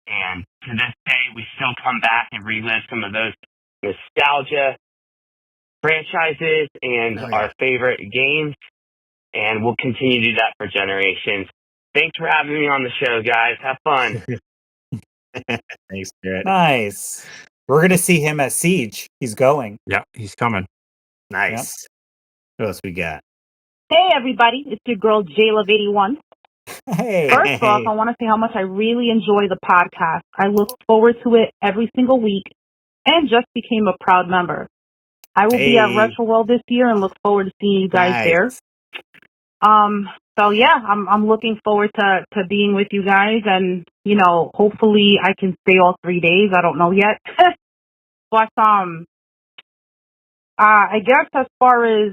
And to this day, we still come back and relive some of those nostalgia franchises and our favorite games, and we'll continue to do that for generations. Thanks for having me on the show, guys. Have fun. Thanks, Jared. Nice. We're going to see him at Siege. He's going. Yeah, he's coming. Nice. Yep. What else we got? Hey, everybody. It's your girl, JLove81. Hey. First off, I want to say how much I really enjoy the podcast. I look forward to it every single week and just became a proud member. I will be at Retro World this year and look forward to seeing you guys there. So yeah, I'm looking forward to being with you guys, and hopefully I can stay all 3 days. I don't know yet. But I guess as far as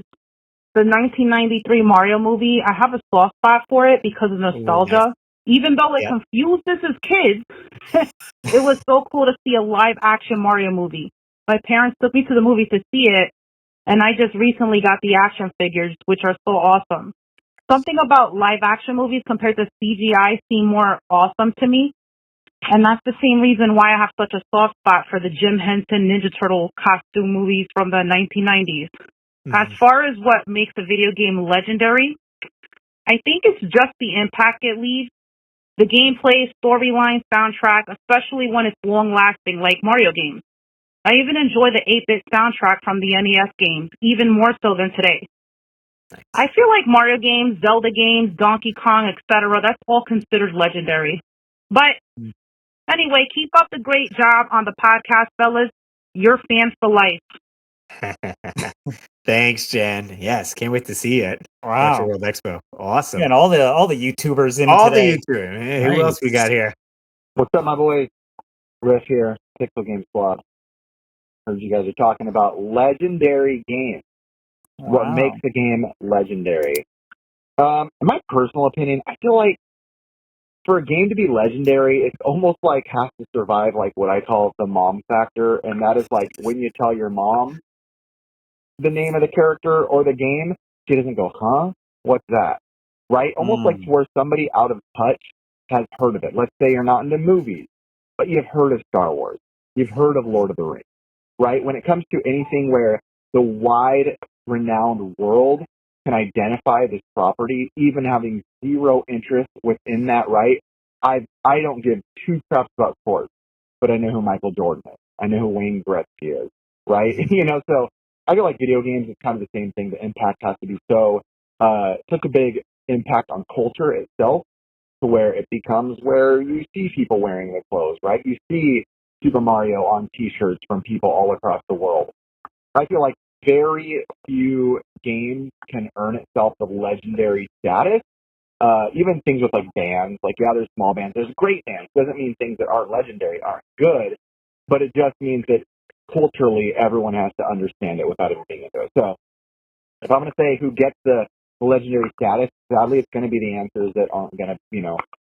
the 1993 Mario movie, I have a soft spot for it because of nostalgia. Even though it confused us as kids, it was so cool to see a live action Mario movie. My parents took me to the movie to see it, and I just recently got the action figures, which are so awesome. Something about live action movies compared to CGI seem more awesome to me. And that's the same reason why I have such a soft spot for the Jim Henson Ninja Turtle costume movies from the 1990s. As far as what makes a video game legendary, I think it's just the impact it leaves. The gameplay, storyline, soundtrack, especially when it's long-lasting, like Mario games. I even enjoy the 8-bit soundtrack from the NES games, even more so than today. I feel like Mario games, Zelda games, Donkey Kong, etc., that's all considered legendary. But anyway, keep up the great job on the podcast, fellas. You're fans for life. Thanks, Jen. Yes, can't wait to see it. Wow. Retro World Expo. Awesome. Yeah, and all the YouTubers in all today. the YouTubers. Hey, who else we got here? What's up, my boys? Riff here, Pixel Game Squad. Heard you guys are talking about legendary games. What makes a game legendary? In my personal opinion, I feel like for a game to be legendary, it's almost like has to survive like what I call the mom factor, and that is like when you tell your mom the name of the character or the game, she doesn't go, huh? What's that? Right? Almost like to where somebody out of touch has heard of it. Let's say you're not into movies, but you've heard of Star Wars. You've heard of Lord of the Rings, right? When it comes to anything where the wide renowned world can identify this property, even having zero interest within that, right? I don't give two craps about sports, but I know who Michael Jordan is. I know who Wayne Gretzky is, right? So I feel like video games is kind of the same thing. The impact has to be such a big impact on culture itself to where it becomes where you see people wearing the clothes, right? You see Super Mario on t-shirts from people all across the world. I feel like very few games can earn itself the legendary status. Even things with like bands, like there's small bands, there's great bands. Doesn't mean things that aren't legendary aren't good, but it just means that culturally everyone has to understand it without even being into it. So if I'm going to say who gets the legendary status, sadly it's going to be the answers that aren't going to,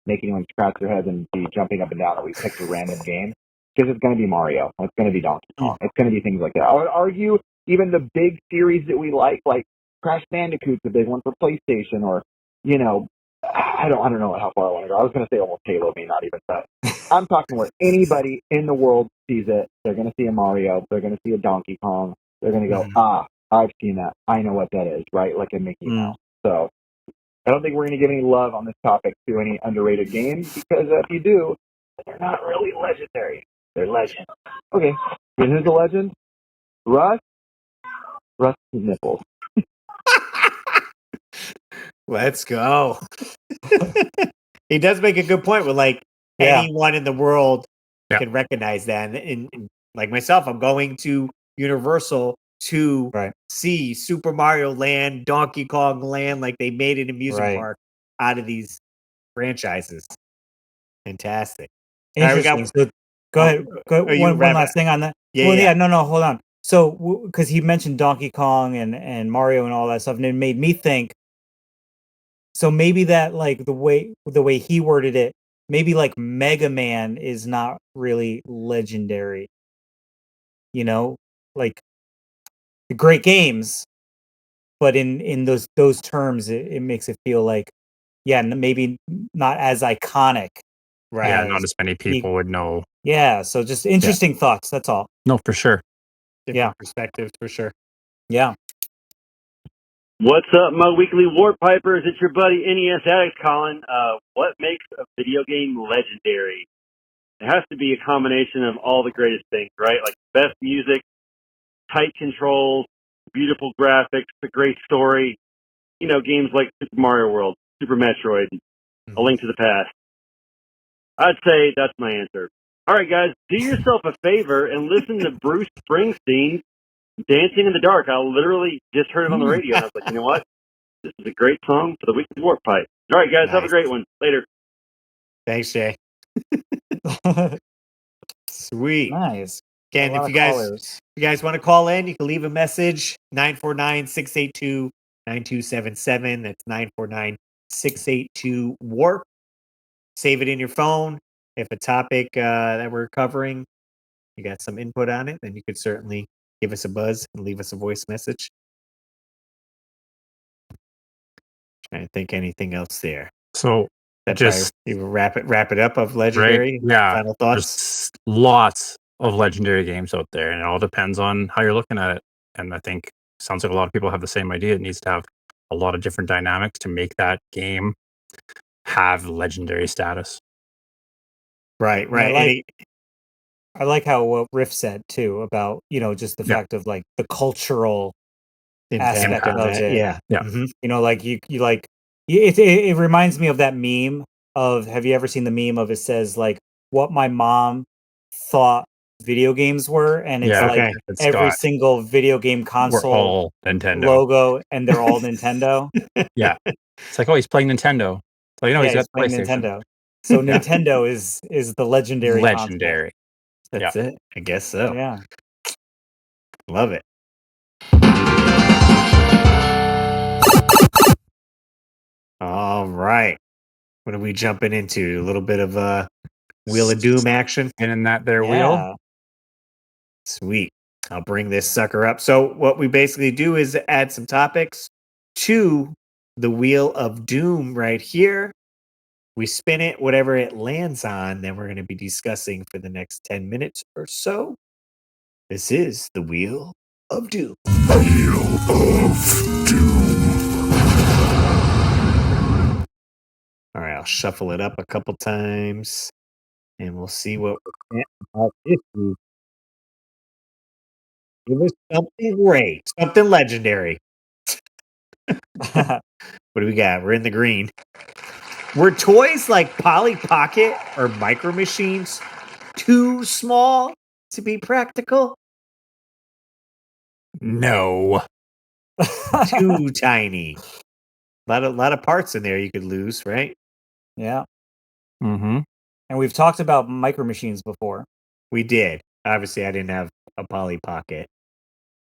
make anyone scratch their heads and be jumping up and down that we picked a random game. Because it's going to be Mario. It's going to be Donkey Kong. It's going to be things like that. I would argue even the big series that we like Crash Bandicoot's a big one for PlayStation, or, I don't know how far I want to go. I was going to say almost Halo, me, not even that. I'm talking where anybody in the world sees it. They're going to see a Mario. They're going to see a Donkey Kong. They're going to go, I've seen that. I know what that is, right? Like a Mickey Mouse. So I don't think we're going to give any love on this topic to any underrated games, because if you do, they're not really legendary. They're legend. Okay, and who's a legend? Russ? Russ nipples. Let's go. He does make a good point with anyone in the world can recognize that. And like myself, I'm going to Universal to see Super Mario Land, Donkey Kong Land, like they made an amusement park out of these franchises. Fantastic. Interesting. So go ahead. One last thing on that. No, hold on. So because he mentioned Donkey Kong and Mario and all that stuff, and it made me think. So maybe that the way he worded it, maybe like Mega Man is not really legendary. Like the great games, but in those terms, it makes it feel like, maybe not as iconic. Right. Yeah, not as many people would know. Yeah, so just interesting thoughts. That's all. No, for sure. Different perspectives, for sure. Yeah. What's up, my weekly Warp Pipers? It's your buddy NES Addict Colin. What makes a video game legendary? It has to be a combination of all the greatest things, right? Like best music, tight controls, beautiful graphics, a great story. Games like Super Mario World, Super Metroid, A Link to the Past. I'd say that's my answer. All right, guys, do yourself a favor and listen to Bruce Springsteen, Dancing in the Dark. I literally just heard it on the radio, and I was like, you know what? This is a great song for the Weekly Warp Pipe. All right, guys, have a great one. Later. Thanks, Jay. Sweet. Nice. Again, if you guys want to call in, you can leave a message, 949-682-9277. That's 949-682-WARP. Save it in your phone. If a topic that we're covering, you got some input on it, then you could certainly give us a buzz and leave us a voice message. Trying to think anything else there. So That's Just right. You wrap it up of legendary. Yeah. Final thoughts. There's lots of legendary games out there, and it all depends on how you're looking at it. And I think sounds like a lot of people have the same idea. It needs to have a lot of different dynamics to make that game have legendary status. Right. Right. I like how what Riff said too about just the fact of like the cultural aspect of it. Yeah. Like you like it reminds me of that meme of, have you ever seen the meme of, it says like what my mom thought video games were, and it's like It's every got, single video game we're console all Nintendo. logo, and they're all Nintendo. Yeah. It's like, oh, he's playing Nintendo. So he's got playing PlayStation. Nintendo. So Nintendo is the legendary console. Legendary. That's it. I guess so. Yeah. Love it. All right. What are we jumping into? A little bit of Wheel of Doom action. And in that there wheel. Sweet. I'll bring this sucker up. So what we basically do is add some topics to the Wheel of Doom right here. We spin it, whatever it lands on, then we're going to be discussing for the next 10 minutes or so. This is the Wheel of Doom. Wheel of Doom. All right, I'll shuffle it up a couple times, and we'll see what we're about this week. Give us something great, something legendary. What do we got? We're in the green. Were toys like Polly Pocket or Micro Machines too small to be practical? No. Too tiny. A lot of parts in there you could lose, right? Yeah. Mm-hmm. And we've talked about Micro Machines before. We did. Obviously, I didn't have a Polly Pocket,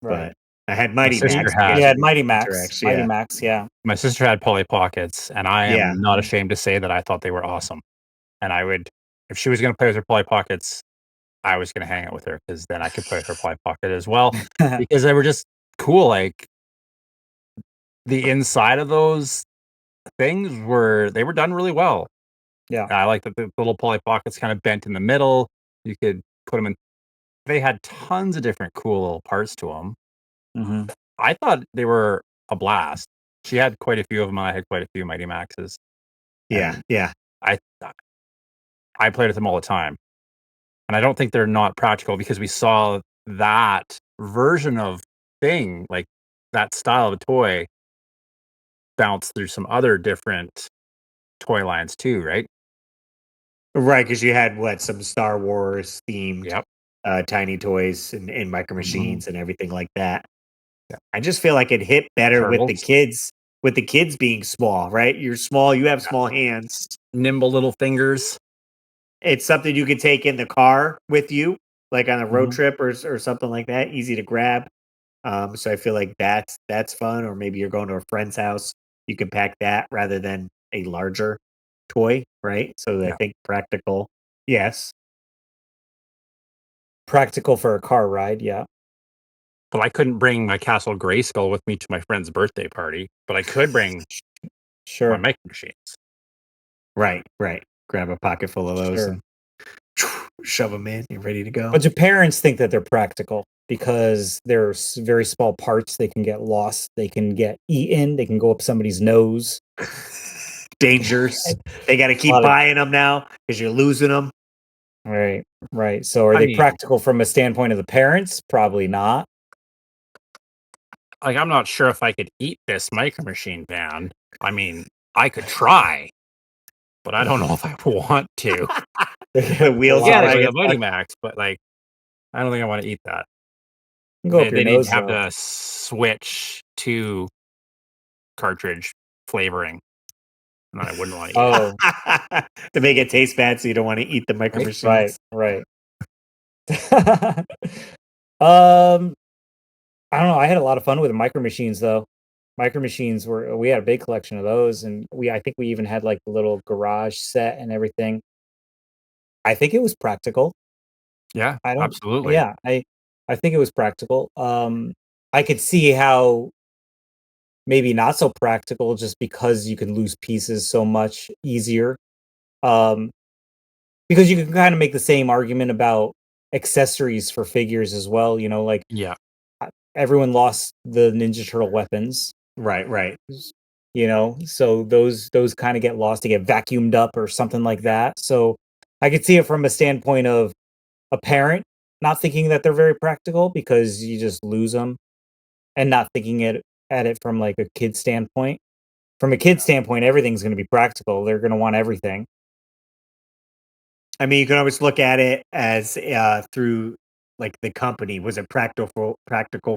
Right. but I had Mighty My sister Max. had- You had Mighty Max. Interact, Mighty yeah. Max, yeah. My sister had Polly Pockets, and I am Yeah. not ashamed to say that I thought they were awesome. And I would, if she was going to play with her Polly Pockets, I was going to hang out with her, because then I could play with her Polly Pocket as well, because they were just cool. Like, the inside of those things were done really well. Yeah. I like that the little Polly Pockets kind of bent in the middle. You could put them in. They had tons of different cool little parts to them. Mm-hmm. I thought they were a blast. She had quite a few of them, and I had quite a few Mighty Maxes. Yeah, yeah. I played with them all the time. And I don't think they're not practical, because we saw that version of thing, like that style of a toy, bounce through some other different toy lines too, right? Right, because you had some Star Wars themed tiny toys and Micro Mm-hmm. Machines and everything like that. Yeah. I just feel like it hit better with the kids being small, right? You're small, you have small hands, nimble little fingers. It's something you could take in the car with you, like on a road Mhm. trip or something like that, easy to grab. So I feel like that's fun. Or maybe you're going to a friend's house, you can pack that rather than a larger toy, right? So I think practical, yes. Practical for a car ride, yeah. But I couldn't bring my Castle Grayskull with me to my friend's birthday party, but I could bring my Micro Machines. Right. Grab a pocket full of those Sure. and shove them in. You're ready to go. But your parents think that they're practical because they're very small parts. They can get lost. They can get eaten. They can go up somebody's nose. Dangerous. They got to keep buying them now because you're losing them. Right. So are they practical from a standpoint of the parents? Probably not. Like, I'm not sure if I could eat this Micro Machine van. I mean, I could try, but I don't know if I want to. The wheels yeah, are like like a Mighty Max, but like, I don't think I want to eat that. Go up your They need nose, to have though. to switch to cartridge flavoring. And I wouldn't want to eat it. To make it taste bad, so you don't want to eat the Micro Machines. Right. I don't know. I had a lot of fun with the Micro Machines, though. Micro Machines we had a big collection of those, and I think we even had like the little garage set and everything. I think it was practical. Yeah, absolutely. Yeah, I think it was practical. I could see how maybe not so practical, just because you can lose pieces so much easier Because you can kind of make the same argument about accessories for figures as well. Like everyone lost the Ninja Turtle weapons. Right. So those kind of get lost, to get vacuumed up or something like that. So I could see it from a standpoint of a parent not thinking that they're very practical because you just lose them, and not thinking at it from like a kid standpoint. From a kid standpoint, everything's going to be practical. They're going to want everything. I mean, you can always look at it as through like the company. Was it practical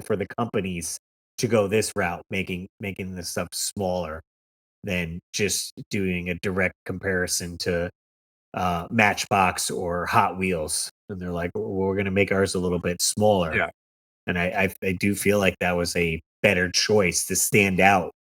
for the companies to go this route, making this stuff smaller than just doing a direct comparison to Matchbox or Hot Wheels? And they're like, well, we're going to make ours a little bit smaller. Yeah. And I do feel like that was a better choice to stand out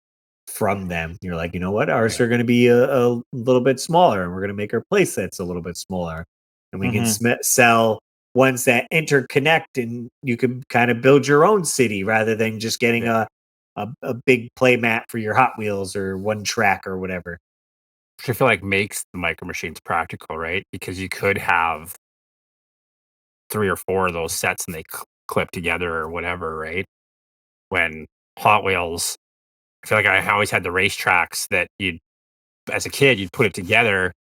from them. You're like, you know what? Ours are going to be a little bit smaller, and we're going to make our play sets a little bit smaller, and we can sell ones that interconnect, and you can kind of build your own city rather than just getting a big play mat for your Hot Wheels or one track or whatever. Which I feel like makes the Micro Machines practical, right? Because you could have 3 or 4 of those sets and they clip together or whatever, right? When Hot Wheels, I feel like I always had the racetracks that as a kid, you'd put it together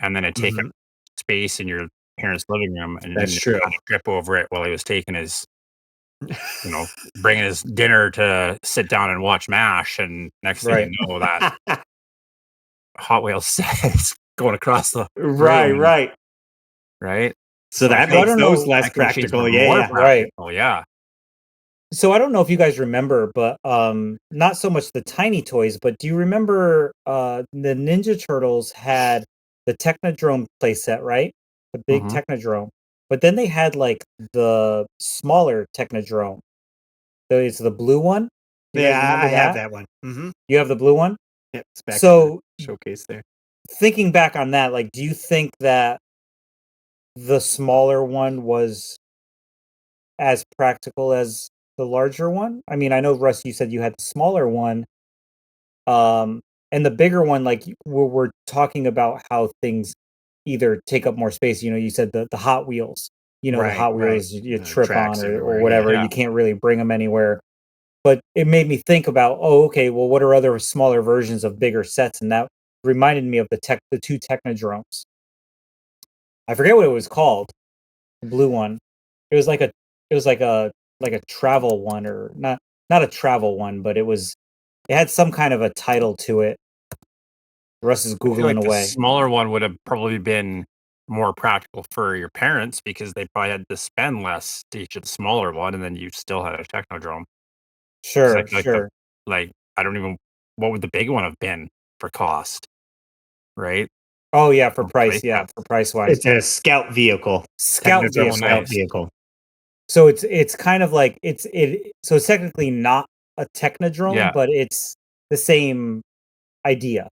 and then it'd take up space in your parents' living room, and That's then true. you'd trip over it while he was taking his, bringing his dinner to sit down and watch MASH, and next thing you know, that Hot Wheels set is going across the room. Right. So that makes those less practical. Yeah. So I don't know if you guys remember, but not so much the tiny toys, but do you remember the Ninja Turtles had the Technodrome playset, right? The big Technodrome. But then they had like the smaller Technodrome. So it's the blue one. You guys remember I have that one. Mm-hmm. You have the blue one? Yep. It's back So showcase there. Thinking back on that, like, do you think that the smaller one was as practical as the larger one? I mean, I know, Russ, you said you had the smaller one, and the bigger one, like, we're talking about how things either take up more space. You said the Hot Wheels, the Hot Wheels you trip on or whatever. You can't really bring them anywhere. But it made me think about, okay, well, what are other smaller versions of bigger sets? And that reminded me of the two Technodromes. I forget what it was called. The blue one. It was like a travel one, or not a travel one, but it had some kind of a title to it. Russ is I feel Googling like away. the smaller one would have probably been more practical for your parents because they probably had to spend less to each of the smaller one, and then you still had a Technodrome. Sure. I don't even. What would the big one have been for cost? Right. Oh yeah, for price. Yeah, for price wise. It's a scout vehicle. Scout vehicle. So it's kind of like so it's technically not a Technodrome, but it's the same idea.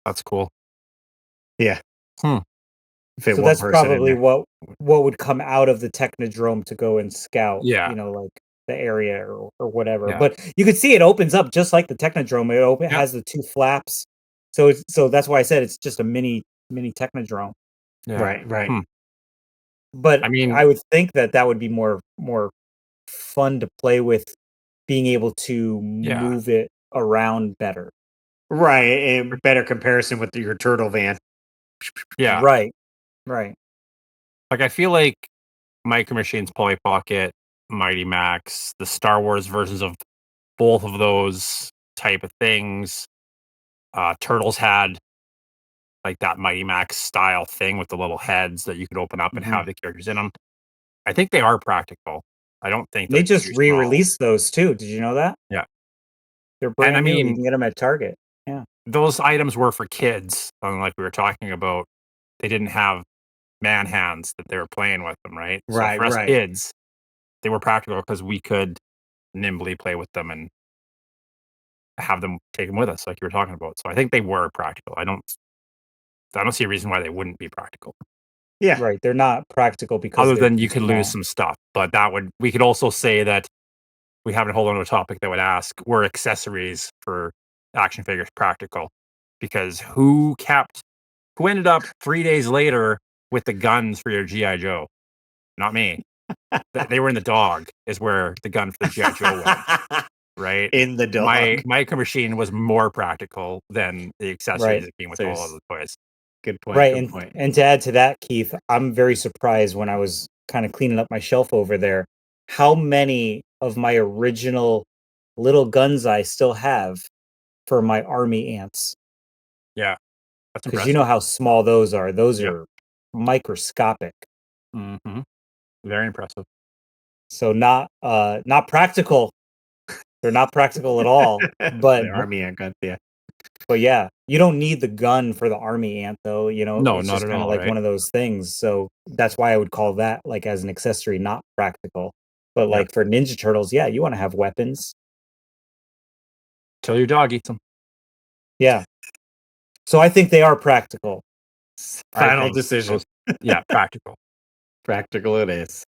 That's cool. Yeah. So that's probably what would come out of the Technodrome to go and scout. Yeah. Like the area or whatever. Yeah. But you can see it opens up just like the Technodrome. It has the two flaps. So that's why I said it's just a mini Technodrome. Yeah. Right. But I mean, I would think that would be more fun to play with, being able to move it around better. Right, and better comparison with your turtle van. Yeah. Right. Like, I feel like Micro Machines, Polly Pocket, Mighty Max, the Star Wars versions of both of those type of things. Turtles had like that Mighty Max style thing with the little heads that you could open up and have the characters in them. I think they are practical. I don't think they just re-released those too. Did you know that? Yeah, they're brand new. You can get them at Target. Yeah, those items were for kids. Like we were talking about, they didn't have man hands that they were playing with them, right? So for us kids, they were practical because we could nimbly play with them and have them take them with us, like you were talking about. So I think they were practical. I don't see a reason why they wouldn't be practical. Yeah, right. They're not practical because other than you could lose some stuff, but we could also say that we have a whole other topic that would ask, were accessories for action figures practical? Because who kept Who ended up 3 days later with the guns for your GI Joe? Not me. They were in the dog. Is where the gun for the GI Joe went. Right. In the dog. My machine was more practical than the accessories that came with all of the toys. Good point. Right, Good point. and to add to that, Keith, I'm very surprised when I was kind of cleaning up my shelf over there, how many of my original little guns I still have for my army ants. Yeah, that's Because impressive. you know how small those are. Those Yeah. are microscopic. Mm-hmm. Very impressive. So not practical. They're not practical at all. But the army ant guns, yeah. But yeah, you don't need the gun for the army ant, though. You know, No, it's not just at kind of all, like right? one of those things. So that's why I would call that like as an accessory, not practical. But Yeah. like for Ninja Turtles, yeah, you want to have weapons. Till your dog eats them. Yeah. So I think they are practical. Final decision. Yeah, practical. Practical it is.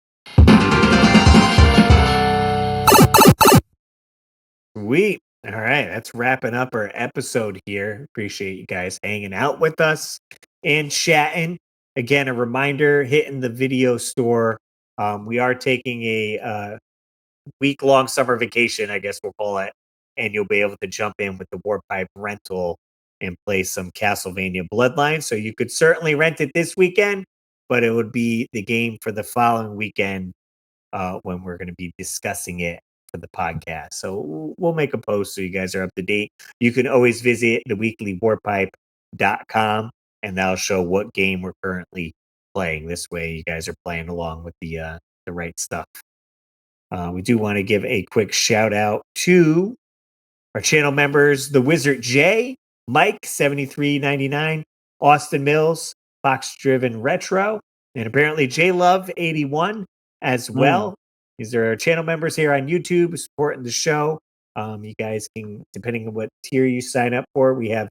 Sweet. All right, that's wrapping up our episode here. Appreciate you guys hanging out with us and chatting. Again, a reminder, hitting the video store. We are taking a week-long summer vacation, I guess we'll call it, and you'll be able to jump in with the Warpipe rental and play some Castlevania Bloodlines. So you could certainly rent it this weekend, but it would be the game for the following weekend when we're going to be discussing it for the podcast. So we'll make a post so you guys are up to date. You can always visit theweeklywarpipe.com and that'll show what game we're currently playing. This way you guys are playing along with the right stuff. We do want to give a quick shout out to our channel members, The Wizard J, Mike 7399, Austin Mills, Fox Driven Retro, and apparently J Love 81 as well. These are our channel members here on YouTube supporting the show. You guys can, depending on what tier you sign up for, we have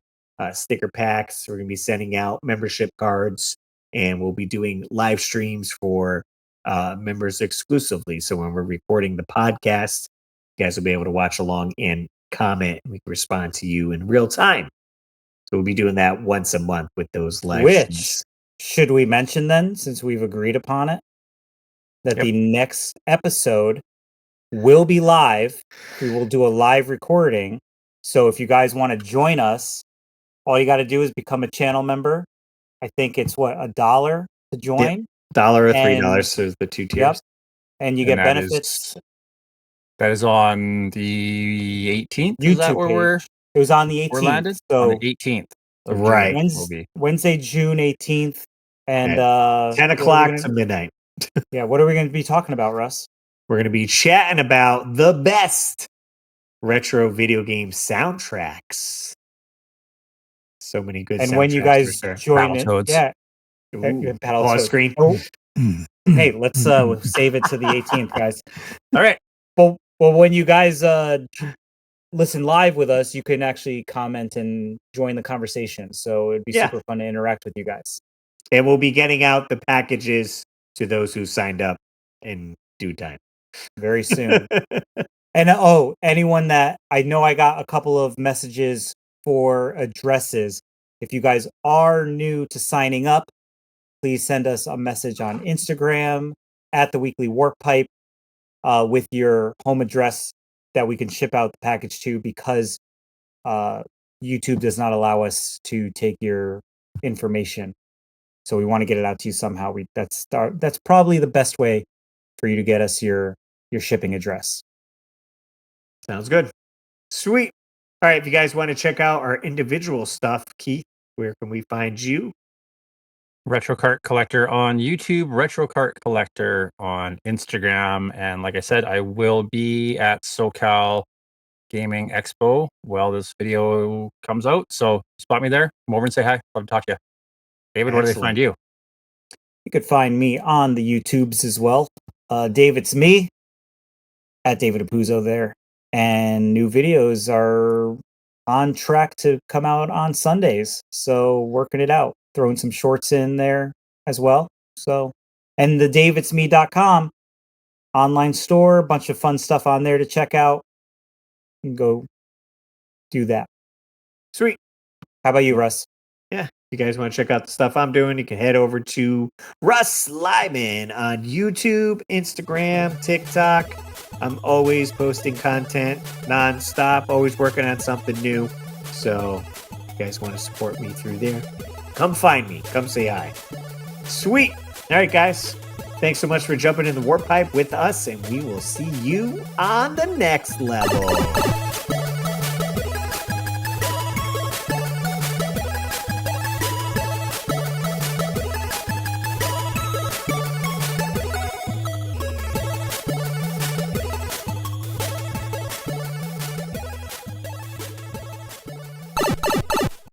sticker packs. We're going to be sending out membership cards, and we'll be doing live streams for members exclusively. So when we're recording the podcast, you guys will be able to watch along and comment. We can respond to you in real time. So we'll be doing that once a month with those live streams. Should we mention then, since we've agreed upon it, that the next episode will be live. We will do a live recording. So if you guys want to join us, all you got to do is become a channel member. I think it's $1 to join. $1 or $3. So the two tiers. Yep. And you get benefits. That is on the 18th. YouTube Is that where page. It was on the 18th. we're landed? So On the 18th. of June Right. will be. Wednesday, June 18th. And 10 o'clock to midnight. Yeah, what are we going to be talking about, Russ? We're going to be chatting about the best retro video game soundtracks. So many good And soundtracks. when you guys join in, yeah, pause screen. Oh. Hey, let's save it to the 18th, guys. All right. Well, when you guys listen live with us, you can actually comment and join the conversation. So it'd be super fun to interact with you guys. And we'll be getting out the packages to those who signed up in due time. Very soon. And anyone that I know, I got a couple of messages for addresses. If you guys are new to signing up, please send us a message on Instagram at the Weekly Warp Pipe with your home address that we can ship out the package to, because YouTube does not allow us to take your information. So we want to get it out to you somehow. That's probably the best way for you to get us your shipping address. Sounds good. Sweet. All right. If you guys want to check out our individual stuff, Keith, where can we find you? Retro Cart Collector on YouTube, Retro Cart Collector on Instagram. And like I said, I will be at SoCal Gaming Expo while this video comes out. So spot me there. Come over and say hi. Love to talk to you. David, where do they find you? You could find me on the YouTubes as well. David's me at David Apuzzo there. And new videos are on track to come out on Sundays. So working it out, throwing some shorts in there as well. So, and the davidsme.com online store, a bunch of fun stuff on there to check out. You can go do that. Sweet. How about you, Russ? Yeah. you guys want to check out the stuff I'm doing, you can head over to Russ Lyman on YouTube, Instagram, TikTok. I'm always posting content nonstop, always working on something new. So if you guys want to support me through there, come find me. Come say hi. Sweet. All right, guys. Thanks so much for jumping in the warp pipe with us, and we will see you on the next level.